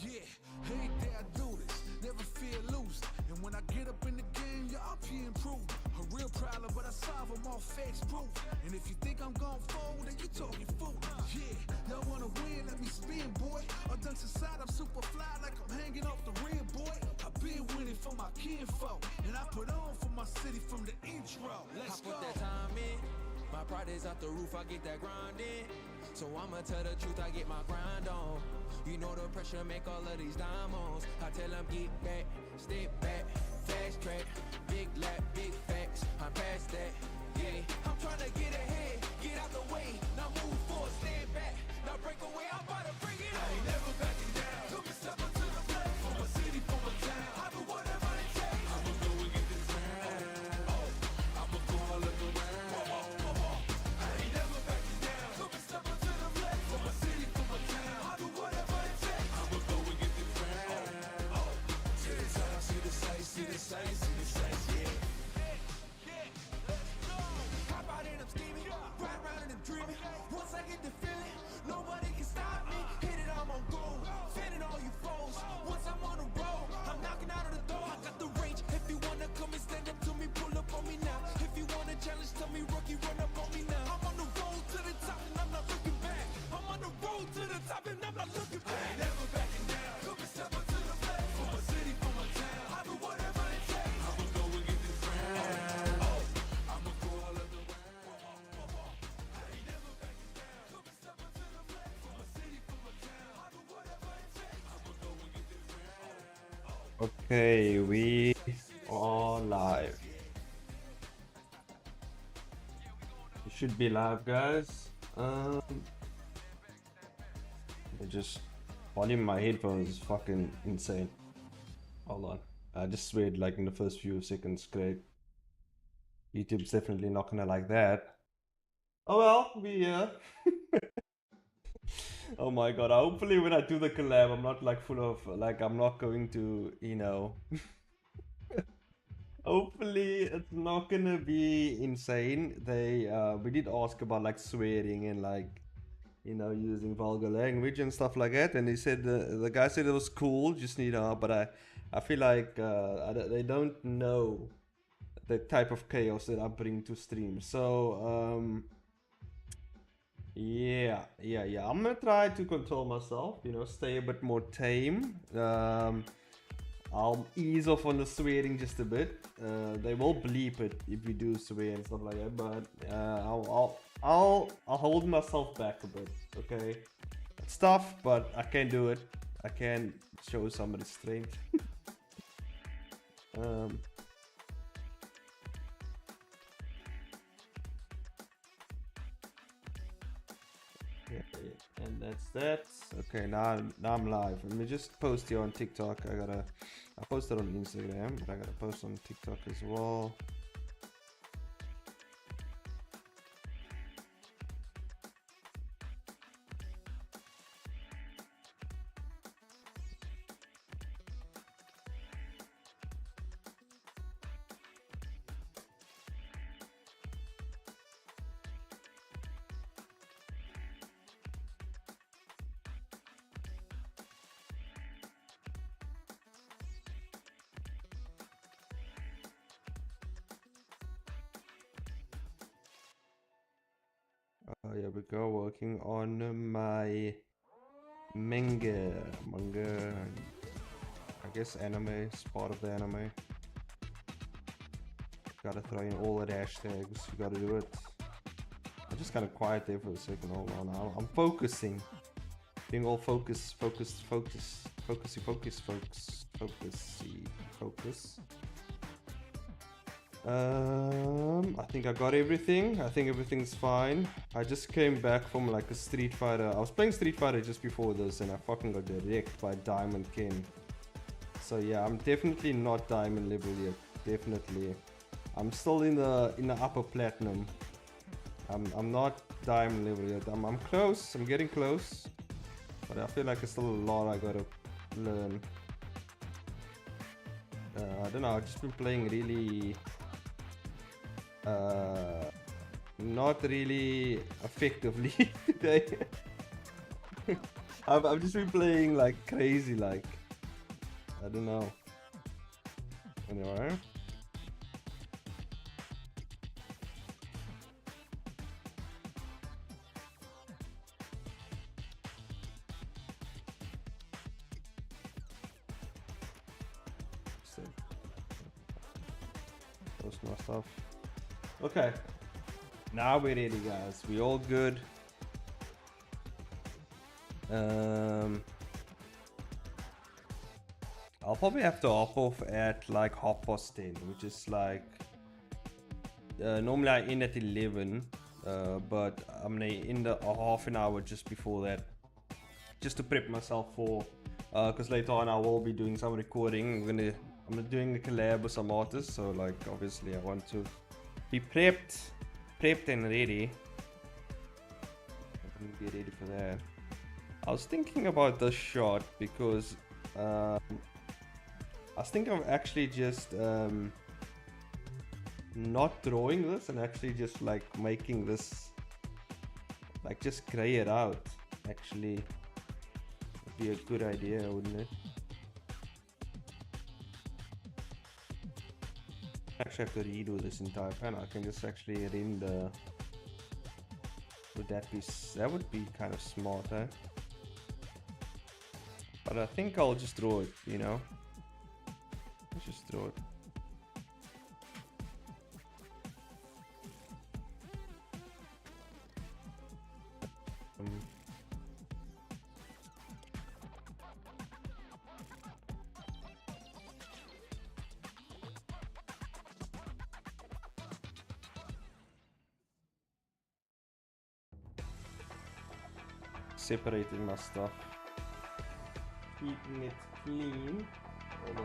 Yeah, every day I do this, never feel loose. And when I get up in the game, y'all be improved. A real problem, but I solve them all facts proof. And if you think I'm gon' fold, then you talking fool. Yeah, y'all wanna win, let me spin, boy. All dunks aside, I'm super fly like I'm hanging off the rim, boy. I've been winning for my kinfolk, and I put on for my city from the intro. Let's go. I put that time in. My pride is out the roof, I get that grind in. So I'ma tell the truth, I get my grind on. You know the pressure make all of these diamonds. I tell them get back, step back, fast track, big lap, big facts. I'm past that, yeah. I'm trying to get ahead, get out the way. Now move forward, stand back, now break away. I'm about to bring it on. I ain't never backing down. Took me step up to the plate. For my city, for my town. I do whatever it takes. I'ma go and get this round. Oh, I'ma go all of the round. See the sights, yeah. Hop out and I'm scheming, ride around and I'm dreaming. Once I get the feeling, nobody can stop me. Hit it, I'm on gold, fanning all you foes. Once I'm on the road, I'm knocking out of the door. I got the range, if you wanna come and stand up to me, pull up on me now. If you wanna challenge, tell me rookie, run up on me now. I'm on the road to the top and I'm not looking back. I'm on the road to the top and I'm not looking back. I ain't never backing down, come and step up to the plate. For my city, for my town, I do whatever it takes. I'ma go and get this round. Oh, I'ma go all of the round. I ain't never backing down, come and step up to the plate. For my city, for my town, I do whatever it takes. I'ma go and get this round. Okay, we are live. You should be live, guys. I just volume my headphones is fucking insane. Hold on, I just swayed like in the first few seconds. Great. YouTube's definitely not gonna like that. Oh well, we oh my god, hopefully when I do the collab I'm not like full of like I'm not going to, you know. Hopefully it's not gonna be insane. They we did ask about like swearing and like, you know, using vulgar language and stuff like that, and he said the guy said it was cool, just need but I feel like they don't know the type of chaos that I bring to stream. So yeah, I'm gonna try to control myself, you know, stay a bit more tame. I'll ease off on the swearing just a bit. They will bleep it if we do swear and stuff like that, but I'll hold myself back a bit, okay? It's tough, but I can do it. I can show some restraint. Okay, and that's that. Okay, now I'm live. Let me just post here on TikTok. I posted on Instagram, but I gotta post on TikTok as well. Here we go, working on my manga, I guess anime is part of the anime. Gotta throw in all the hashtags, you gotta do it. I'm just kind of quiet there for a second, hold on, I'm focusing. Being all focus. I think I got everything. I think everything's fine. I just came back from like a Street Fighter. I was playing Street Fighter just before this and I fucking got wrecked by Diamond Ken. So yeah, I'm definitely not diamond level yet. Definitely. I'm still in the upper platinum. I'm not diamond level yet. I'm close. I'm getting close. But I feel like there's still a lot I gotta learn. I don't know, I've just been playing really not really effectively today. I've just been playing like crazy, like I don't know. Anyway. Post more stuff. Okay. Now we're ready, guys. We all good. I'll probably have to hop off at like 10:30, which is like normally I end at 11, but I'm gonna end a half an hour just before that, just to prep myself for because later on I will be doing some recording. I'm doing a collab with some artists, so like obviously I want to be prepped and ready. I'm gonna be ready for that. I was thinking about this shot because I was thinking of actually just not drawing this and actually just like making this, like just gray it out. Actually would be a good idea, wouldn't it? Actually have to redo this entire panel. I can just actually render. Would that would be kind of smart, eh? But I think I'll just draw it, you know? Let's just draw it. Separating my stuff. Keeping it clean. Hold on.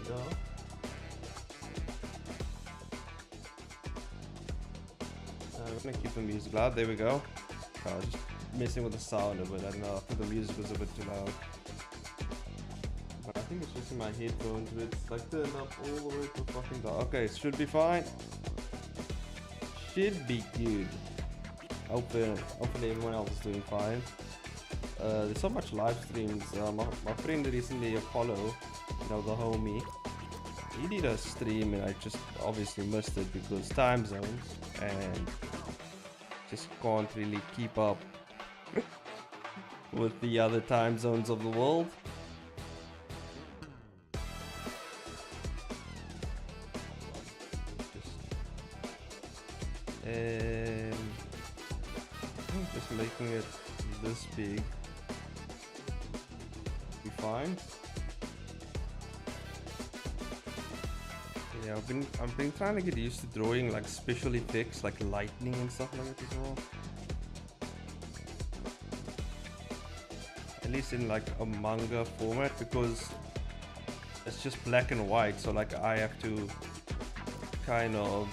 Go. I'm gonna keep the music loud. There we go. I was just messing with the sound a bit. I don't know. I think the music was a bit too loud. But I think it's just in my headphones. But it's like turned up all the way to fucking dark. Okay, it should be fine. Should be good. Hopefully everyone else is doing fine. There's so much live streams. My friend recently, Apollo, you know, the homie, he did a stream and I just obviously missed it because time zones and just can't really keep up with the other time zones of the world. And just making it this big be fine. Yeah, I've been trying to get used to drawing like special effects like lightning and stuff like that as well. At least in like a manga format, because it's just black and white, so like I have to kind of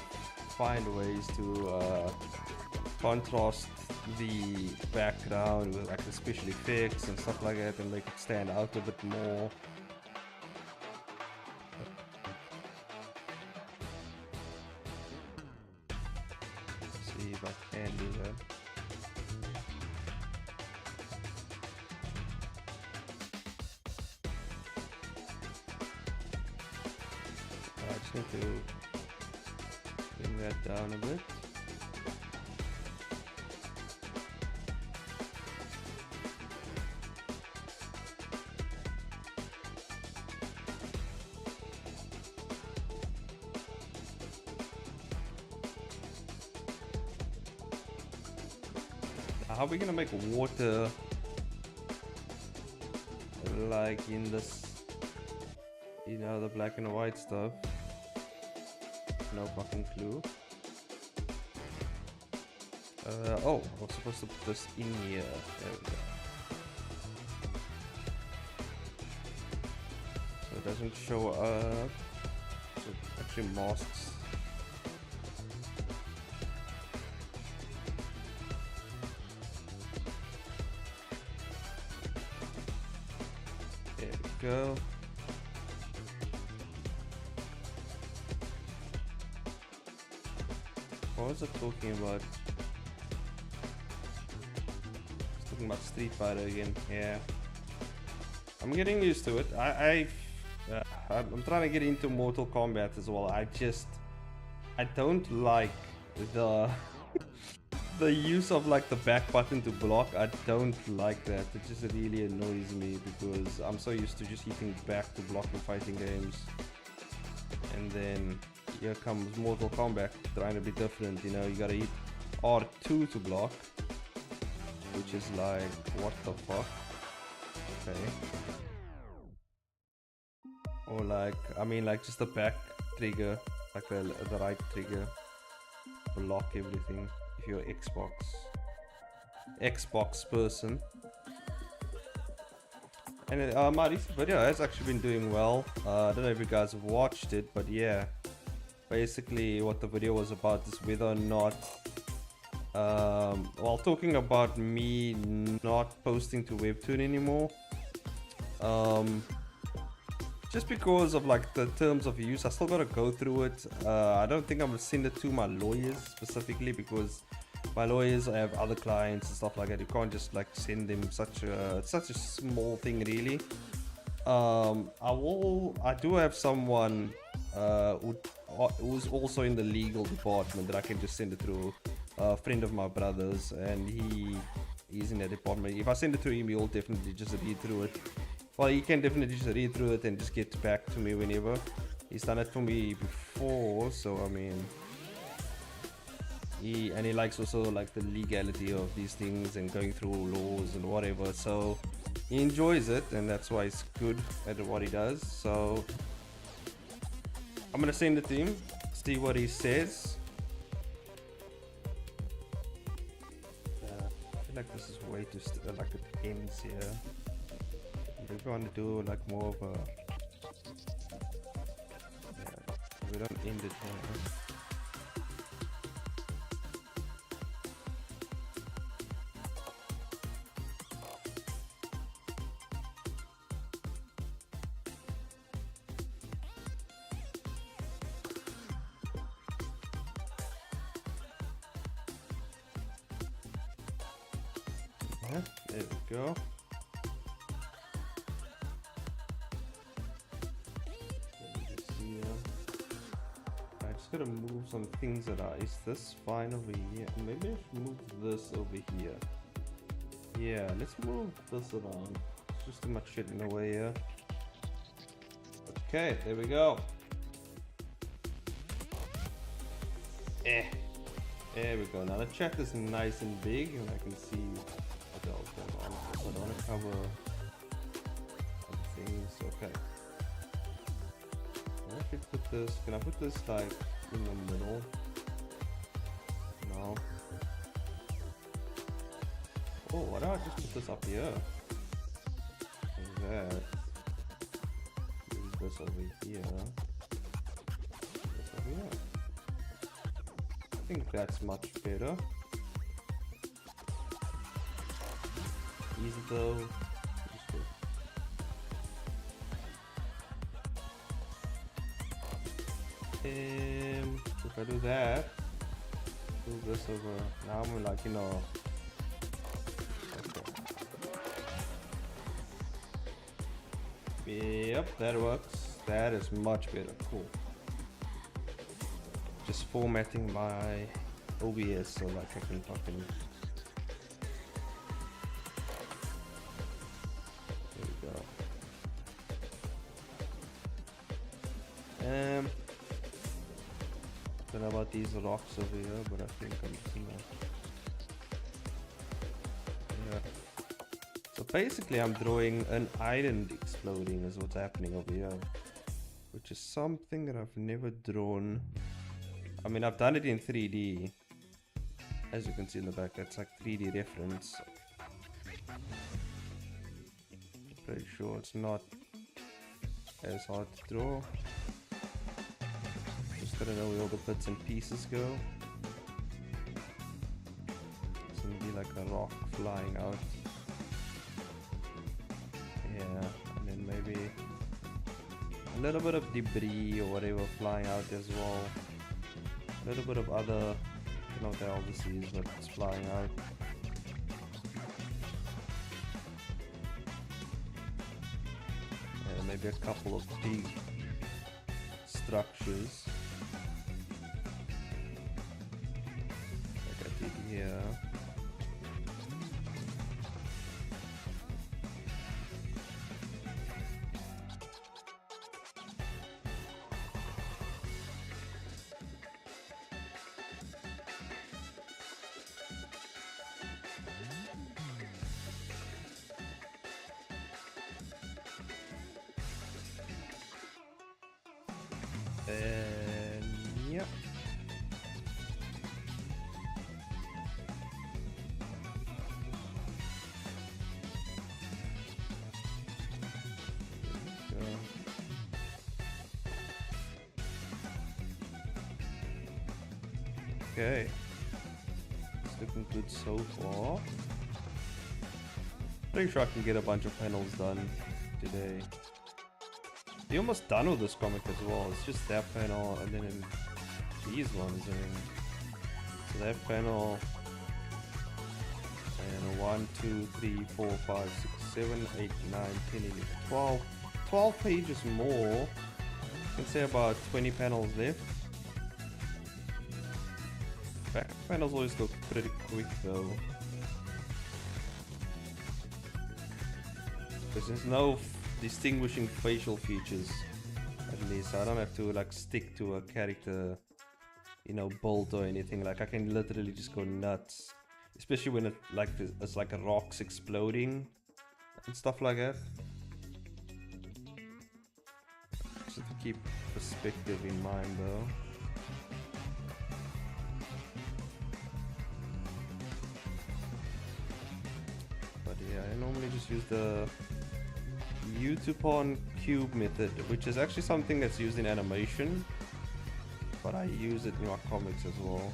find ways to contrast the background with like the special effects and stuff like that and make it stand out a bit more. See if I can do that. I just need to bring that down a bit. How are we gonna make water like in this, you know, the black and white stuff? No fucking clue. Oh, I was supposed to put this in here. There we go. So it doesn't show up. So it actually masks. go. What was I talking about? It's talking about Street Fighter again. Yeah, I'm getting used to it. I'm trying to get into Mortal Kombat as well. I don't like the the use of like the back button to block. I don't like that. It just really annoys me because I'm so used to just hitting back to block in fighting games. And then here comes Mortal Kombat trying to be different, you know, you gotta hit R2 to block, which is like, what the fuck? Okay. Or like, I mean like just the back trigger, like the right trigger, block everything if you're Xbox person. And my recent video has actually been doing well. I don't know if you guys have watched it, but yeah, basically what the video was about is whether or not while talking about me not posting to Webtoon anymore, just because of like the terms of use. I still gotta go through it. I don't think I'm gonna send it to my lawyers specifically, because my lawyers, I have other clients and stuff like that. You can't just like send them such a small thing really. I do have someone who's also in the legal department that I can just send it through, a friend of my brother's, and he's in that department. If I send it to him, he'll definitely just read through it. Well, he can definitely just read through it and just get back to me whenever. He's done it for me before, so I mean, he likes also like the legality of these things and going through laws and whatever, so he enjoys it, and that's why he's good at what he does. So I'm gonna send it to him, see what he says. I feel like this is way too like it ends here. If we want to do like more of a, yeah, we don't end it here. Yeah, there we go. I just gotta move some things around. Is this fine over here? Maybe I should move this over here. Yeah, let's move this around. It's just too much shit in the way here. Okay, there we go. There we go. Now the chat is nice and big, and I can see what else going on. So I don't want to cover other things. Okay. I could put this. Can I put this like in the middle? No. Oh, why don't I just put this up here? Like that. Move this over here. This over here. I think that's much better. Easy though. If I do that, move this over. Now I'm like, you know. Okay. Yep, that works. That is much better. Cool. Just formatting my OBS so like I can fucking. There we go. Don't know about these rocks over here, but I think I'm seeing that. Yeah. So basically, I'm drawing an island exploding, is what's happening over here, which is something that I've never drawn. I mean, I've done it in 3D, as you can see in the back. That's like 3D reference. Pretty sure it's not as hard to draw. Just gotta know where all the bits and pieces go. It's gonna be like a rock flying out. Yeah, and then maybe A little bit of debris or whatever flying out as well. A little bit of other, I don't know what the hell this is, but it's flying out. And maybe a couple of big structures. Like I did here. And yep. Okay, it's looking good so far. Pretty sure I can get a bunch of panels done today. We're almost done with this comic as well. It's just that panel and then these ones. So that panel and 1, 2, 3, 4, 5, 6, 7, 8, 9, 10, 11, 12. 12 pages more. I can say about 20 panels left. Back panels always look pretty quick though. Because there's no distinguishing facial features, at least. I don't have to like stick to a character, you know, bolt or anything. Like I can literally just go nuts, especially when it's like a rocks exploding and stuff like that. Just have to keep perspective in mind though. But yeah, I normally just use the U-upon cube method, which is actually something that's used in animation, but I use it in my comics as well.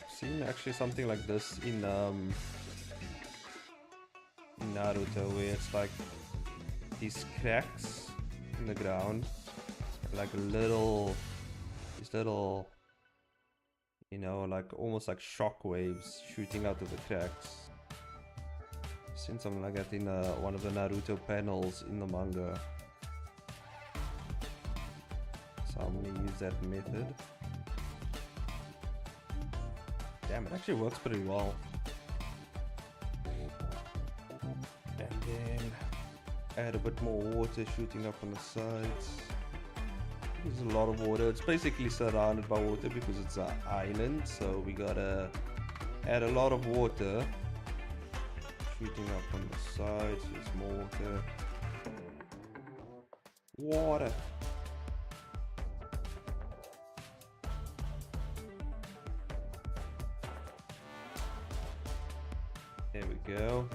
I've seen actually something like this in Naruto, where it's like these cracks in the ground, like these little, you know, like almost like shock waves shooting out of the cracks. I've seen something like that in one of the Naruto panels in the manga, so I'm gonna use that method. Damn, it actually works pretty well. And then add a bit more water shooting up on the sides. There's a lot of water. It's basically surrounded by water because it's an island, so we gotta add a lot of water shooting up on the sides. There's more water. There we go.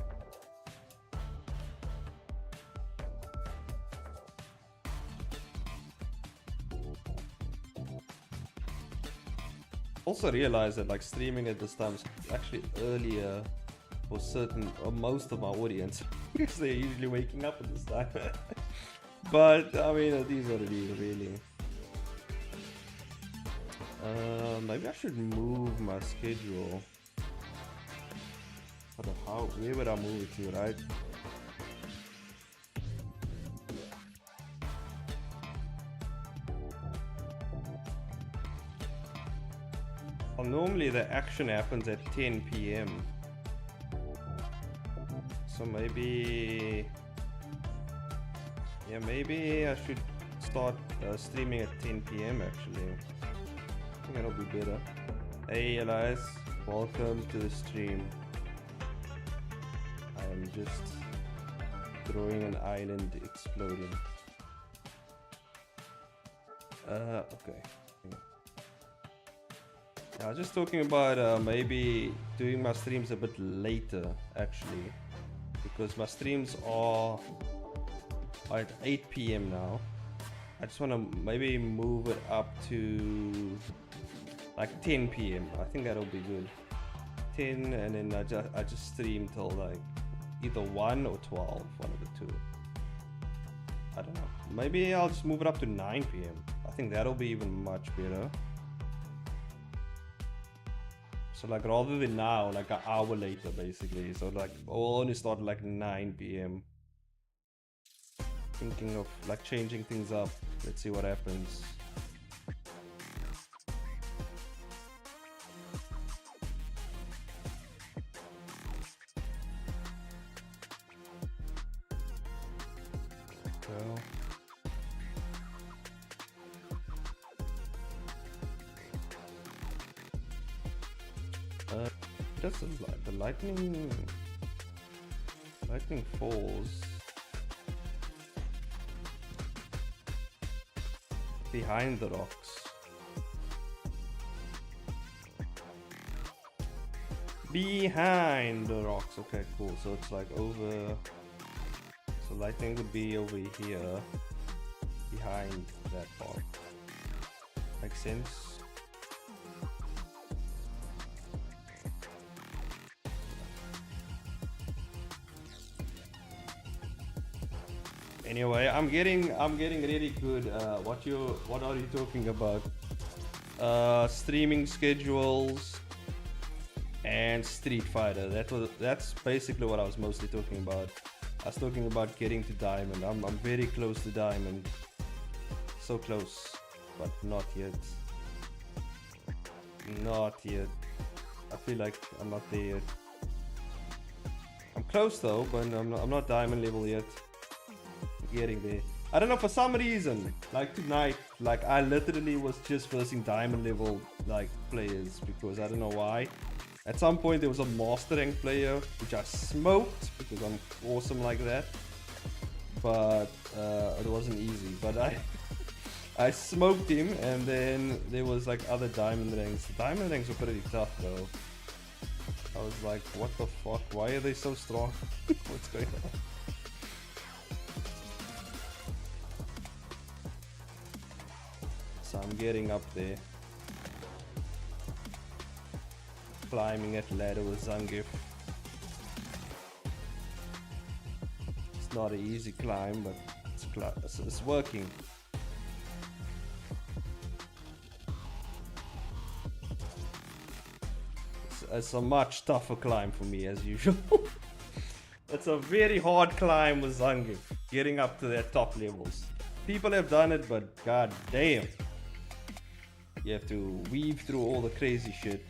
Also realized that like streaming at this time is actually earlier for certain or most of my audience because they're usually waking up at this time. But I mean, it is what it is, really. Maybe I should move my schedule. Where would I move it to, right? Well, normally the action happens at 10 PM. So maybe... yeah, maybe I should start streaming at 10 PM actually. I think that'll be better. Hey Elias, welcome to the stream. I'm just throwing an island exploding. Okay. I was just talking about maybe doing my streams a bit later actually, because my streams are at 8 p.m. now. I just want to maybe move it up to like 10 p.m. I think that'll be good. 10, and then I just stream till like either 1 or 12, one of the two. I don't know. Maybe I'll just move it up to 9 p.m. I think that'll be even much better. So like rather than now, like an hour later basically. So like I'll only start like 9 p.m. Thinking of like changing things up. Let's see what happens. Does the lightning falls behind the rocks. Behind the rocks. Okay, cool. So it's like over. So lightning would be over here, behind that part. Makes sense. Anyway, I'm getting really good. What are you talking about? Streaming schedules and Street Fighter. That's basically what I was mostly talking about. I was talking about getting to Diamond. I'm very close to Diamond. So close, but not yet. Not yet. I feel like I'm not there yet. I'm close though, but I'm not Diamond level yet. Getting there. I don't know, for some reason, like tonight, like I literally was just versing diamond level like players because I don't know why. At some point there was a master rank player which I smoked because I'm awesome like that, but it wasn't easy. But I smoked him, and then there was like other diamond ranks. The diamond ranks were pretty tough though. I was like, what the fuck? Why are they so strong? What's going on? So I'm getting up there, climbing that ladder with Zangief. It's not an easy climb, but it's working. It's a much tougher climb for me as usual. It's a very hard climb with Zangief, getting up to their top levels. People have done it, but god damn. You have to weave through all the crazy shit.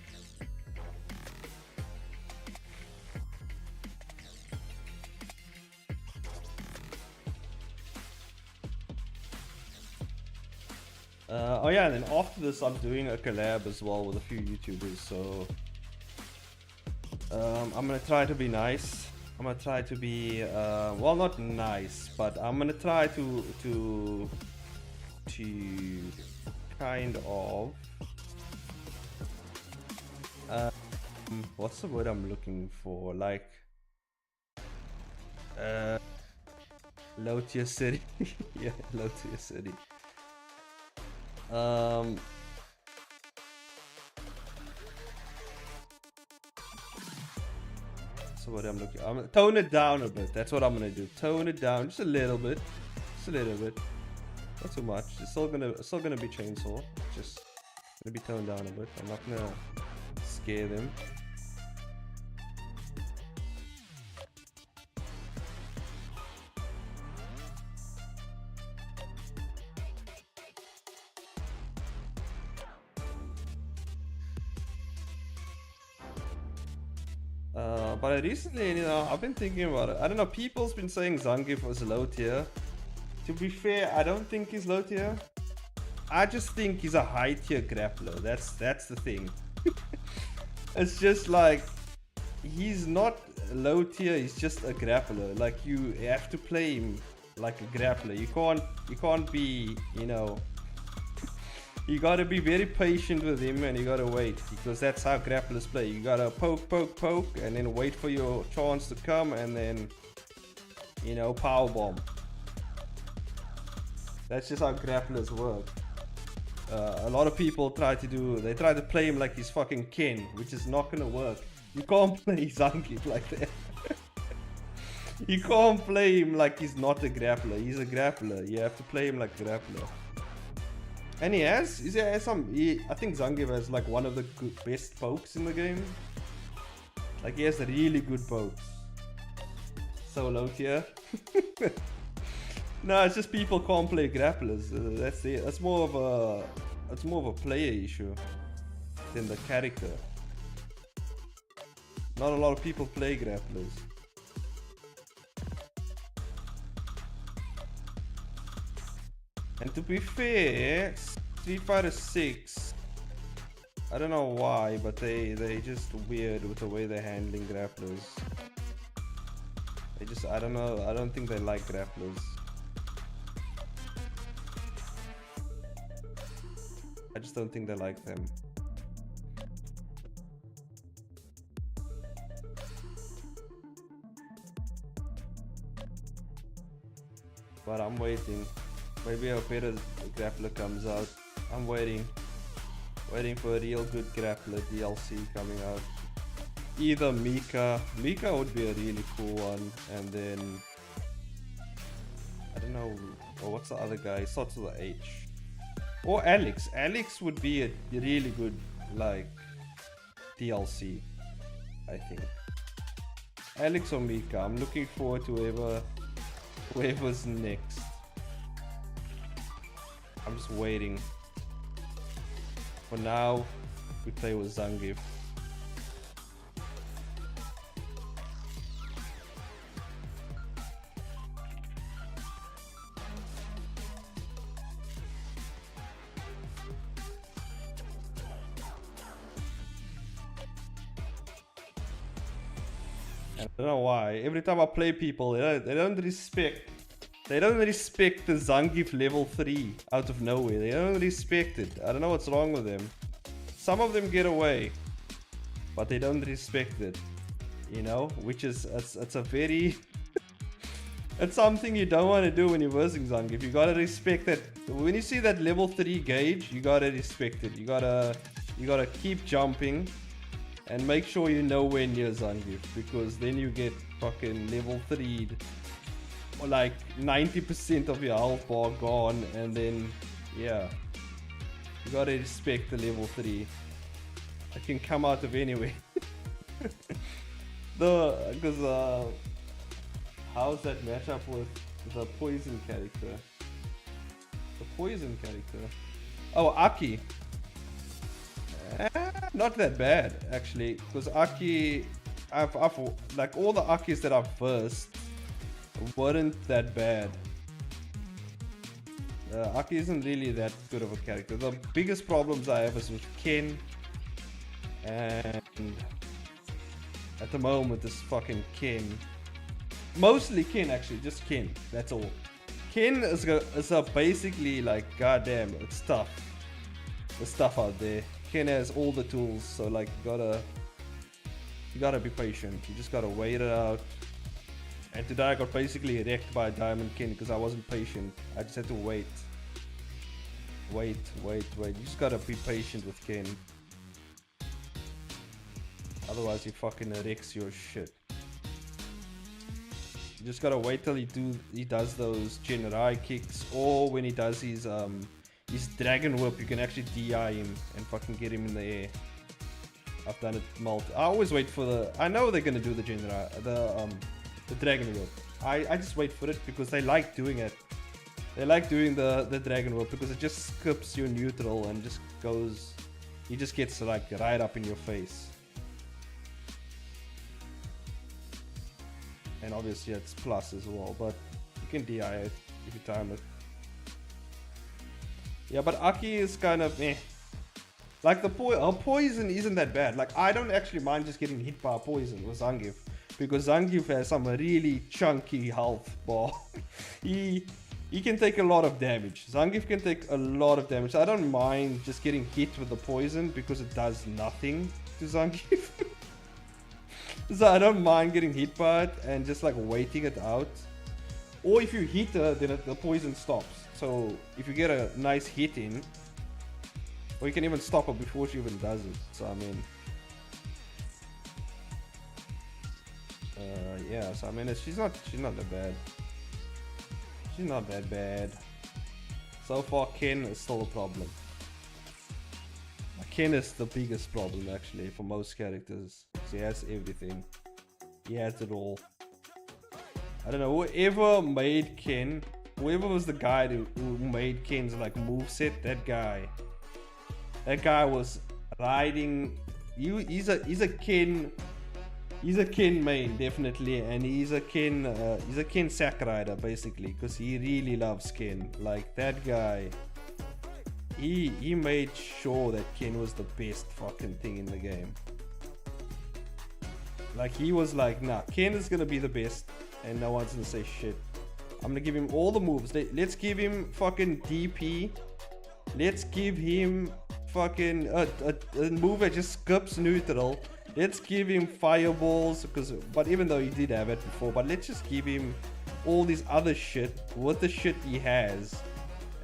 Oh yeah, and then after this I'm doing a collab as well with a few YouTubers, so I'm gonna try to be nice. I'm gonna try to be well, not nice, but I'm gonna try to kind of what's the word I'm looking for, like low tier city. Yeah, low tier city. So what I'm looking, I'm gonna tone it down a bit. That's what I'm gonna do. Tone it down just a little bit, just a little bit. Not too much. It's still gonna be chainsaw. Just gonna be toned down a bit. I'm not gonna scare them. But I recently, I've been thinking about it. I don't know, people's been saying Zangief was low tier. To be fair, I don't think he's low tier. I just think he's a high tier grappler. That's the thing. It's just like, he's not low tier, he's just a grappler. Like, you have to play him like a grappler. You can't be, you gotta be very patient with him, and you gotta wait, because that's how grapplers play. You gotta poke, and then wait for your chance to come, and then You know, power bomb. That's just how grapplers work. A lot of people try to play him like he's fucking Ken, which is not gonna work. You can't play Zangief like that. You can't play him like he's not a grappler. He's a grappler. You have to play him like a grappler. And he has I think Zangief has like one of the best pokes in the game. Like he has really good pokes. So low tier. No, it's just people can't play grapplers. That's it. That's more of a player issue than the character. Not a lot of people play grapplers. And to be fair, Street Fighter 6, I don't know why, but they just weird with the way they're handling grapplers. I don't know, I don't think they like grapplers. I just don't think they like them. But I'm waiting. Maybe a better grappler comes out. I'm waiting for a real good grappler DLC coming out. Either Mika would be a really cool one, and then I don't know, what's the other guy? Starts with the H. Or Alex. Alex would be a really good like DLC, I think. Alex or Mika. I'm looking forward to whoever's next. I'm just waiting. For now, we play with Zangief. I don't know why. Every time I play people, they don't respect the Zangief level 3 out of nowhere. They don't respect it. I don't know what's wrong with them. Some of them get away, but they don't respect it. You know, which is it's a very it's something you don't want to do when you're versing Zangief. You gotta respect that. When you see that level 3 gauge, you gotta respect it. You gotta keep jumping and make sure you know when you're Zangief, because then you get fucking level 3'd. Or like 90% of your health bar gone, and then yeah, you gotta respect the level 3. I can come out of anywhere. Because how's that match up with the poison character? The poison character. Oh, Aki. Not that bad actually, because Aki, I've like all the Akis that I've versed weren't that bad. Aki isn't really that good of a character. The biggest problems I have is with Ken, and at the moment is fucking Ken. Mostly Ken actually, just Ken, that's all. Ken is basically like, goddamn, it's tough. There's stuff out there. Ken has all the tools, so like you gotta be patient. You just gotta wait it out. And today I got basically wrecked by Diamond Ken because I wasn't patient. I just had to wait. Wait. You just gotta be patient with Ken. Otherwise he fucking wrecks your shit. You just gotta wait till he does those Genrai kicks, or when he does his Dragon Whip, you can actually DI him and fucking get him in the air. I've done it I always wait for I know they're gonna do the Genrai, the Dragon Whip. I just wait for it because they like doing it. They like doing the Dragon Whip because it just skips your neutral and just goes, he just gets like right up in your face. And obviously it's plus as well, but you can DI it if you time it. Yeah, but Aki is kind of meh. Like her poison isn't that bad. Like I don't actually mind just getting hit by a poison with Zangief, because Zangief has some really chunky health bar. he can take a lot of damage. Zangief can take a lot of damage. I don't mind just getting hit with the poison because it does nothing to Zangief. So I don't mind getting hit by it and just like waiting it out. Or if you hit her, then the poison stops. So if you get a nice hit in, or you can even stop her before she even does it. So I mean, yeah. So I mean, she's not that bad. She's not that bad. So far, Ken is still a problem. Ken is the biggest problem actually for most characters. He has everything. He has it all. I don't know, whoever made Ken, whoever was the guy who made Ken's like moveset, that guy was riding. He's a Ken main definitely, and he's a Ken sack rider basically, because he really loves Ken. Like that guy, he made sure that Ken was the best fucking thing in the game. Like he was like, nah, Ken is gonna be the best. And no one's gonna say shit. I'm gonna give him all the moves. Let's give him fucking DP. Let's give him fucking a move that just skips neutral. Let's give him fireballs, but even though he did have it before, but let's just give him all this other shit with the shit he has,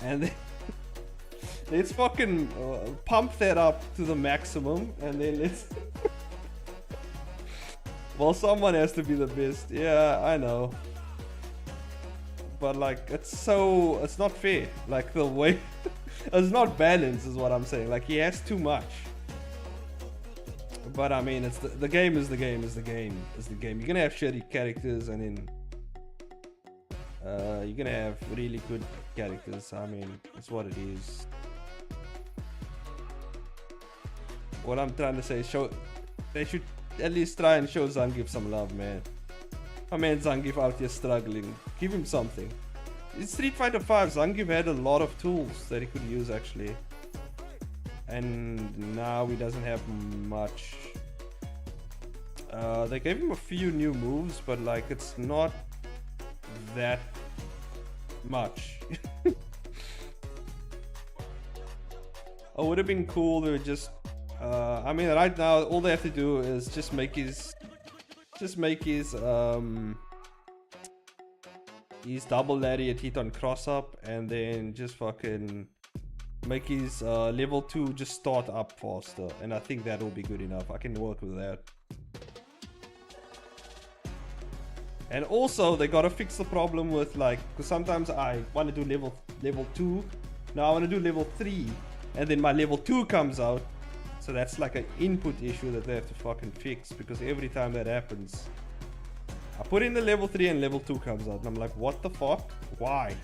and then let's fucking pump that up to the maximum, and then let's. Well, someone has to be the best. Yeah, I know. But like, it's not fair. Like the way, it's not balanced is what I'm saying. Like he has too much. But I mean, it's the game is the game. You're gonna have shitty characters, and then you're gonna have really good characters. I mean, it's what it is. What I'm trying to say is they should at least try and show Zangief some love, man. My man Zangief out here struggling. Give him something. In Street Fighter 5, Zangief had a lot of tools that he could use actually. And now he doesn't have much. They gave him a few new moves, but like it's not that much. It would have been cool to just I mean, right now all they have to do is just make his double lariat hit on cross up, and then just fucking make his level 2 just start up faster, and I think that will be good enough. I can work with that. And also they gotta fix the problem with like, because sometimes I want to do level 2, now I want to do level 3, and then my level 2 comes out. So that's like an input issue that they have to fucking fix, because every time that happens, I put in the level 3 and level 2 comes out, and I'm like, what the fuck? Why?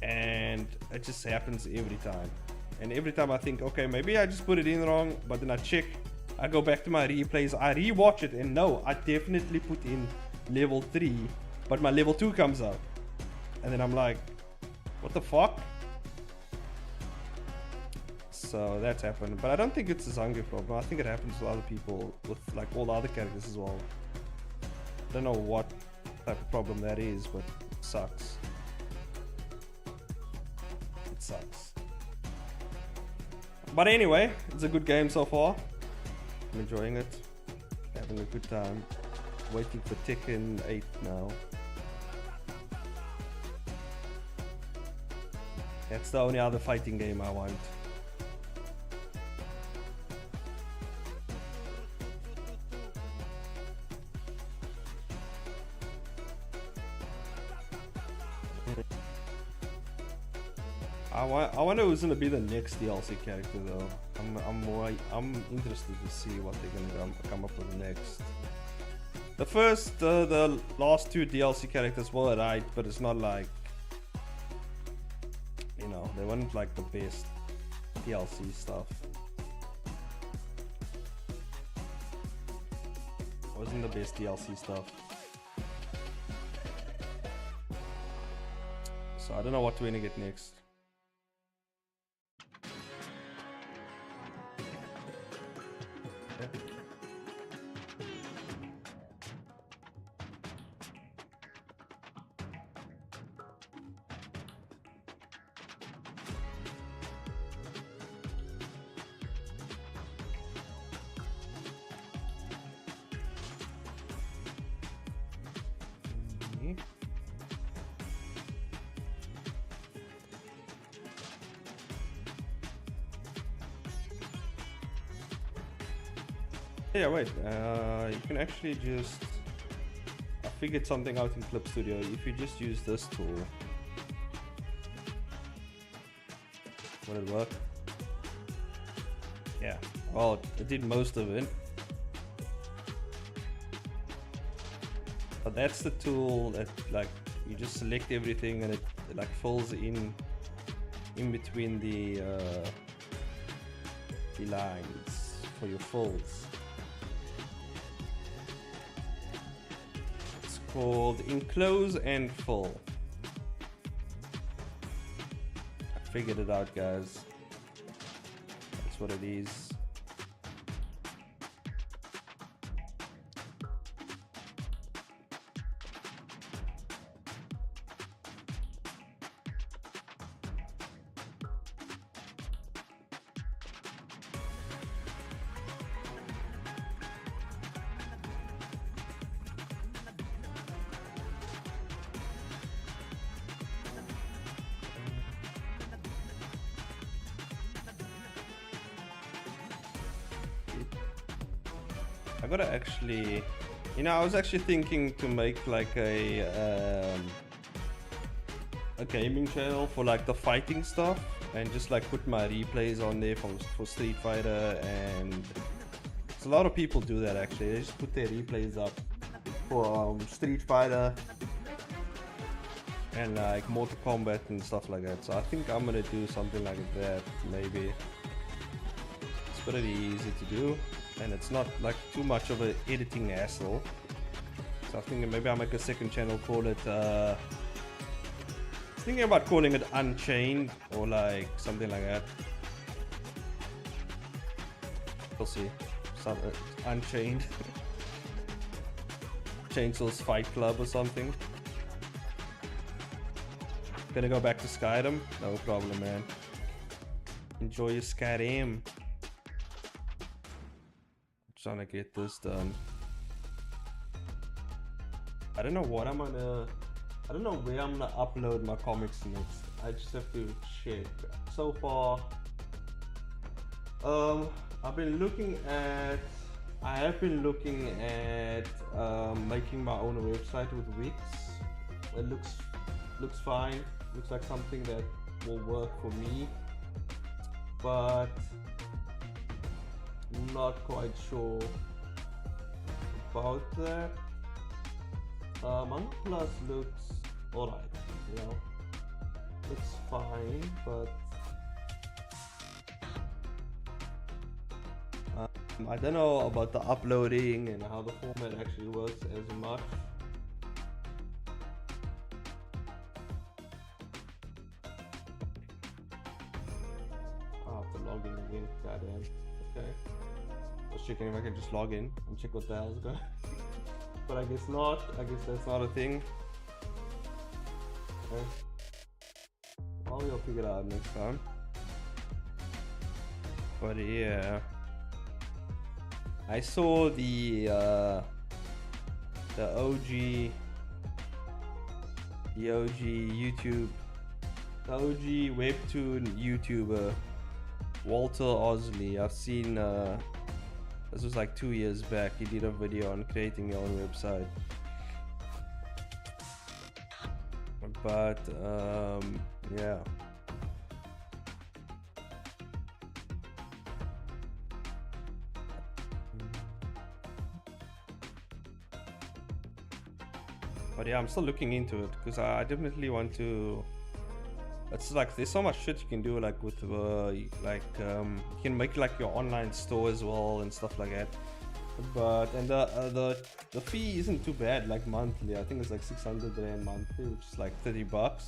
And it just happens every time. And every time I think, okay, maybe I just put it in wrong, but then I check, I go back to my replays, I rewatch it, and no, I definitely put in level 3, but my level 2 comes out. And then I'm like, what the fuck? So that's happened, but I don't think it's a Zangief problem. I think it happens with other people, with like all the other characters as well. I don't know what type of problem that is, but it sucks. It sucks. But anyway, it's a good game so far. I'm enjoying it, having a good time. Waiting for Tekken 8 now. That's the only other fighting game I want. I wonder who's gonna be the next DLC character though. I'm interested to see what they're gonna come up with next. The last 2 DLC characters were alright, but it's not like, you know, they weren't like the best DLC stuff. It wasn't the best DLC stuff. So I don't know what we're gonna get next. Yeah, wait. You can actually just. I figured something out in Clip Studio. If you just use this tool, will it work? Yeah. Well, it did most of it. But that's the tool that, like, you just select everything and it like fills in between the lines for your folds. It's called Enclose and Fill. I figured it out, guys. That's what it is. I gotta actually, you know, I was actually thinking to make like a gaming channel for like the fighting stuff and just like put my replays on there for Street Fighter, and a lot of people do that actually. They just put their replays up for Street Fighter and like Mortal Kombat and stuff like that. So I think I'm gonna do something like that maybe. It's pretty easy to do. And it's not like too much of an editing hassle. So I think maybe I'll make a second channel, call it I was thinking about calling it Unchained or like something like that. We'll see. Unchained. Chainsaw's Fight Club or something. Gonna go back to Skyrim? No problem, man. Enjoy your Skyrim. Trying to get this done. I don't know what I'm gonna. I don't know where I'm gonna upload my comics next. I just have to check. So far, I've been looking at. I have been looking at making my own website with Wix. It looks fine. Looks like something that will work for me, but not quite sure about that. Manga Plus looks alright, you know, looks fine, but I don't know about the uploading and how the format actually works as much. I'll have to log in again, goddamn. Okay. I was checking if I can just log in and check what the hell's going on. But I guess not. I guess that's not a thing. Okay. Well, we'll figure it out next time. But yeah. I saw the OG YouTube, the OG webtoon YouTuber Walter Osley. I've seen this was like 2 years back. He did a video on creating your own website. But yeah. But yeah, I'm still looking into it because I definitely want to. It's like there's so much shit you can do, like with you can make like your online store as well and stuff like that. But and the fee isn't too bad, like monthly. I think it's like 600 rand monthly, which is like $30.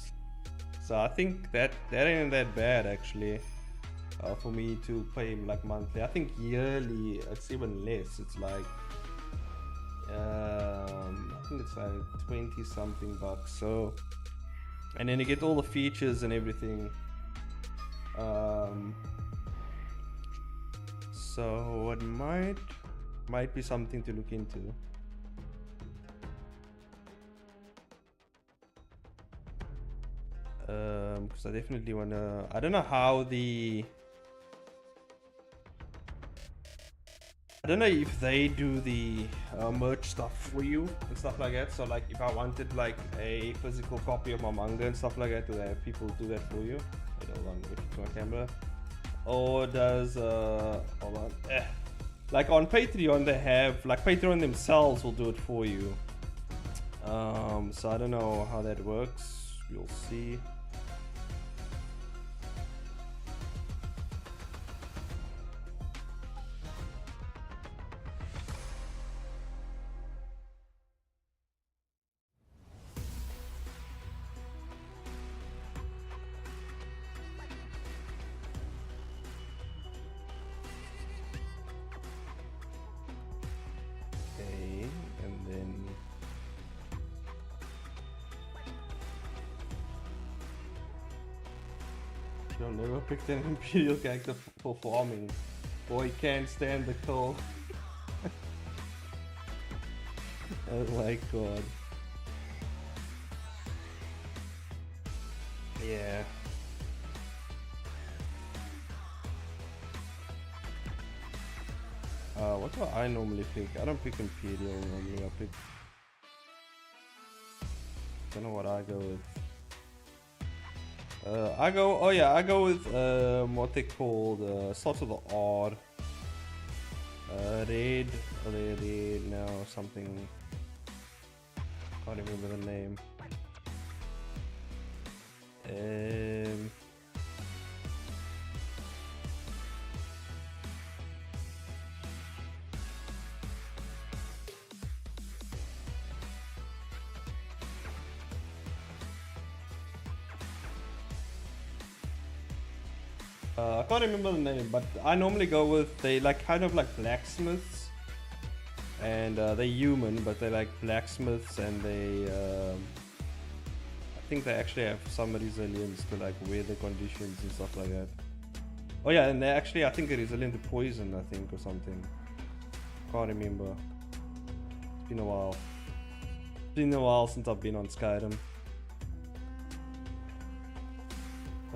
So I think that ain't that bad actually for me to pay like monthly. I think yearly it's even less. It's like I think it's like 20 something bucks. So, and then you get all the features and everything. So it might be something to look into. Because I definitely wanna. I don't know how I don't know if they do the merch stuff for you and stuff like that. So like if I wanted like a physical copy of my manga and stuff like that, do they have people do that for you? Wait, hold on, let me fix my camera. Or does hold on, like on Patreon they have, like Patreon themselves will do it for you. So I don't know how that works. You'll see. You'll never pick an Imperial character for farming. Boy can't stand the cold. Oh my god. Yeah. What do I normally pick? I don't pick Imperial normally, I pick... Don't know what I go with. I go with what they call starts with the R. Red, no, something. Can't remember the name. I can't remember the name, but I normally go with, they like kind of like blacksmiths, and they're human, but they're like blacksmiths, and they I think they actually have some resilience to like weather conditions and stuff like that. Oh yeah, and they actually I think are resilient to poison, I think, or something. Can't remember. It's been a while. It's been a while since I've been on Skyrim.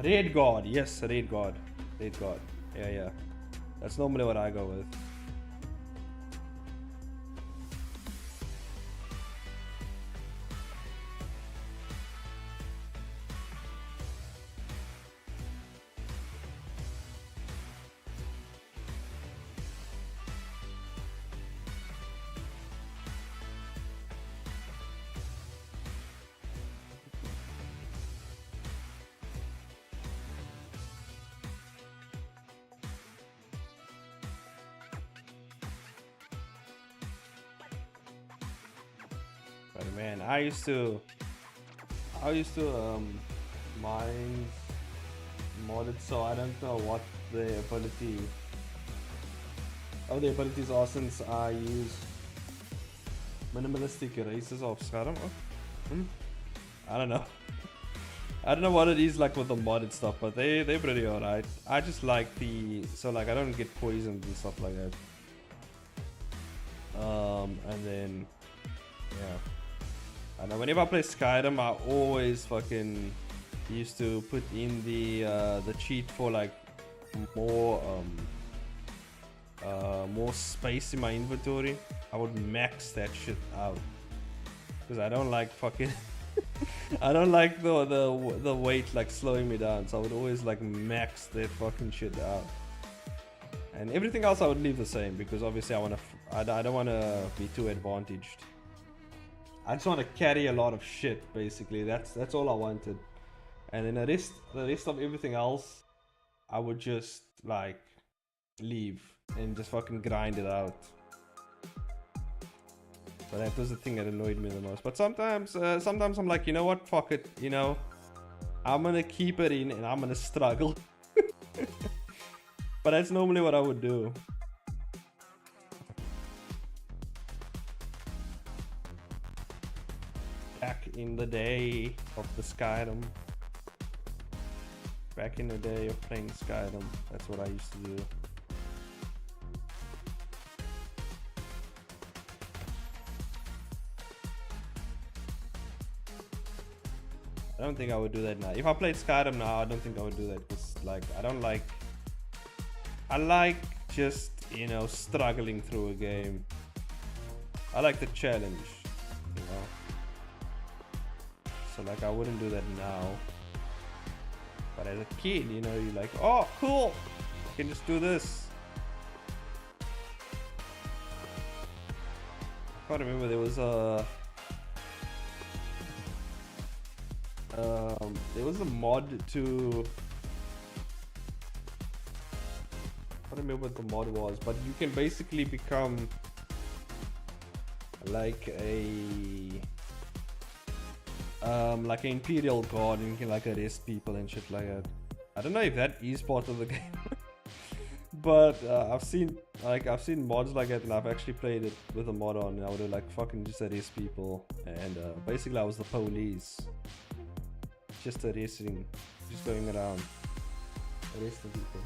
Red God, yes, Red God. Red God. Yeah. That's normally what I go with. But man, I used to mine modded, so I don't know what the abilities are, since I use minimalistic erasers of Skyrim. I don't know. I don't know what it is like with the modded stuff, but they're pretty alright. I just like so like I don't get poisoned and stuff like that. And then yeah. I know whenever I play Skyrim, I always fucking used to put in the cheat for like more space in my inventory. I would max that shit out because I don't like fucking I don't like the weight like slowing me down, so I would always like max that fucking shit out. And everything else I would leave the same, because obviously I don't want to be too advantaged. I just want to carry a lot of shit, basically. That's all I wanted. And then the rest of everything else, I would just like leave and just fucking grind it out. But that was the thing that annoyed me the most. But sometimes I'm like, you know what, fuck it, you know, I'm gonna keep it in and I'm gonna struggle. But that's normally what I would do. Back in the day of the Skyrim. Back in the day of playing Skyrim. That's what I used to do. I don't think I would do that now. If I played Skyrim now, I don't think I would do that. Because like I like just you know, struggling through a game. I like the challenge, you know. So like I wouldn't do that now. But as a kid, you know, you're like, oh cool, I can just do this. I can't remember, there was a mod to, I don't remember what the mod was, but you can basically become like an Imperial Guard, and you can like arrest people and shit like that. I don't know if that is part of the game. But I've seen mods like that, and I've actually played it with a mod on, and I would like fucking just arrest people, and basically I was the police, just arresting, just going around arresting people.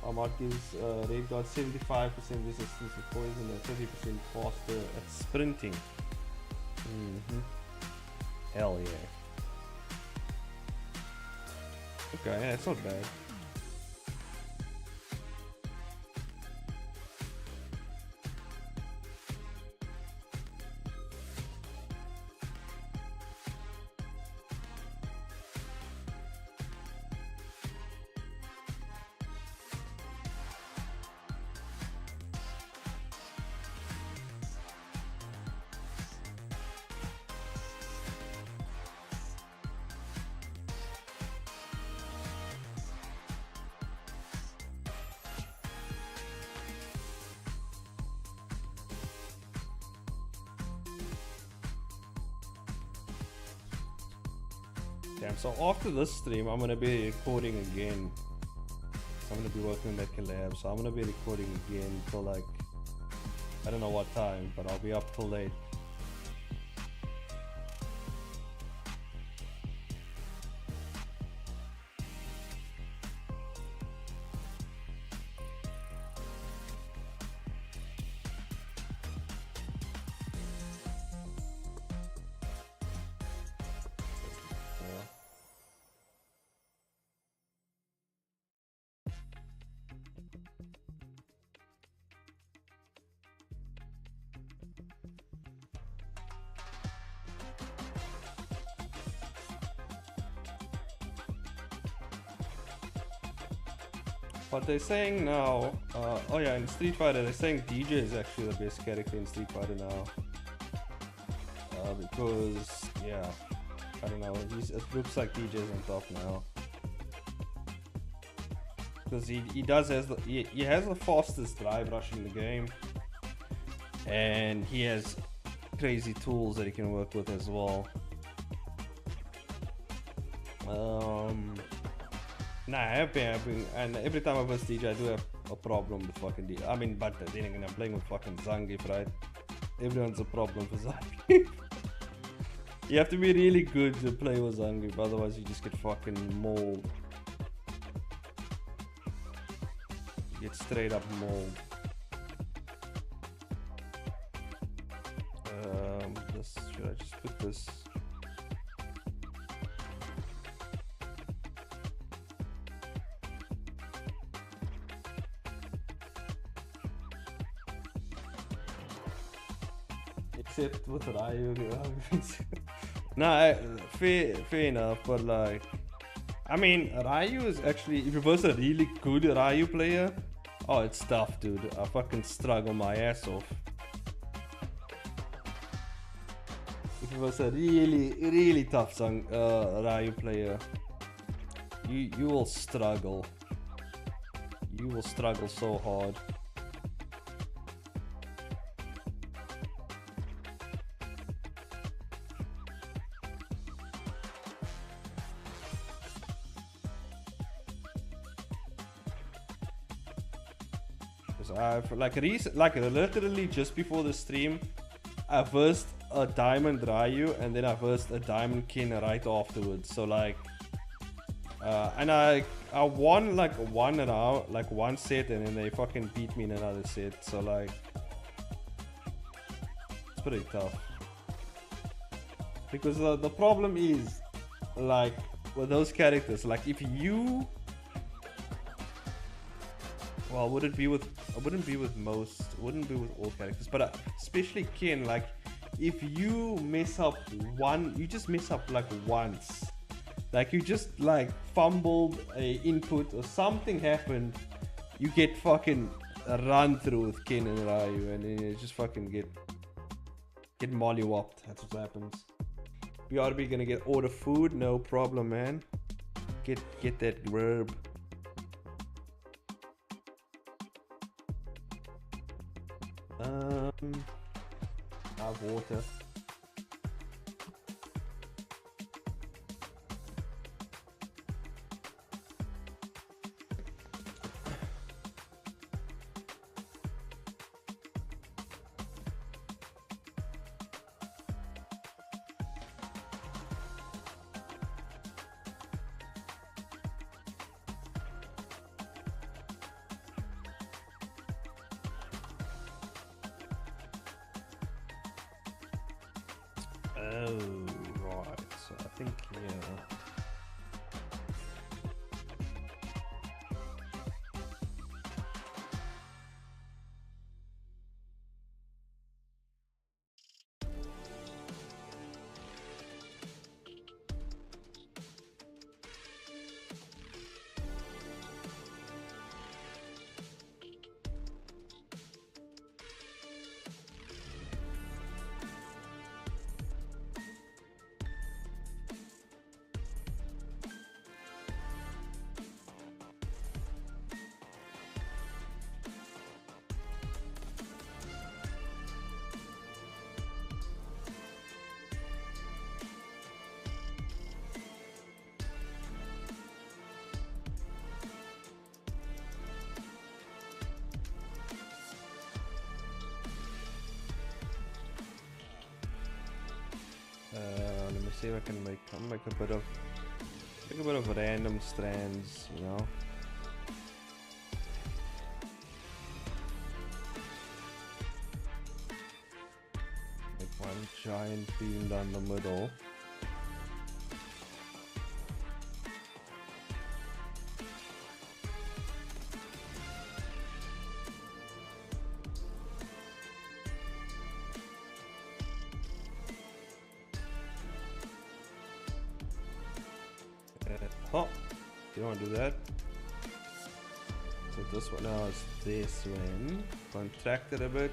Our mod gives Raid Guard 75% resistance to poison and 30% faster at sprinting. Hell yeah. Okay, yeah, it's not bad. Damn, so after this stream, I'm gonna be recording again. So I'm gonna be working on that collab, so I'm gonna be recording again till like, I don't know what time, but I'll be up till late. But they're saying now, oh yeah, in Street Fighter, they're saying DJ is actually the best character in Street Fighter now. Because, yeah, I don't know, it looks like DJ's on top now. Because he has the fastest drive rush in the game. And he has crazy tools that he can work with as well. Nah, I have been, and every time I verse DJ, I do have a problem with fucking DJ. I mean, but then again, I'm playing with fucking Zangief, right? Everyone's a problem for Zangief. You have to be really good to play with Zangief, otherwise you just get fucking mauled. You get straight up mauled. Should I just put this? Except with Ryu. Nah, fair enough, but like, I mean, Ryu is actually, if you was a really good Ryu player, oh, it's tough, dude. I fucking struggle my ass off. If you was a really tough Ryu player, you will struggle. You will struggle so hard. I've like literally just before the stream, I versed a Diamond Ryu and then I versed a Diamond Ken right afterwards. So like, and I won like one round, like one set, and then they fucking beat me in another set. So like, it's pretty tough. Because the problem is, like, with those characters, like if you Well, I wouldn't be with all characters, but especially Ken. Like, if you mess up one, you just mess up like once. Like, you just like fumbled a input or something happened, you get fucking run through with Ken and Ryu, and then you just fucking get mollywopped. That's what happens. BRB gonna get order food, no problem, man. Get that grub. Have water. Oh, right. So I think, yeah. Let me see if I can make a bit of random strands, you know. Make one giant beam down the middle. Oh, you don't want to do that. So this one now is this one. Contract it a bit.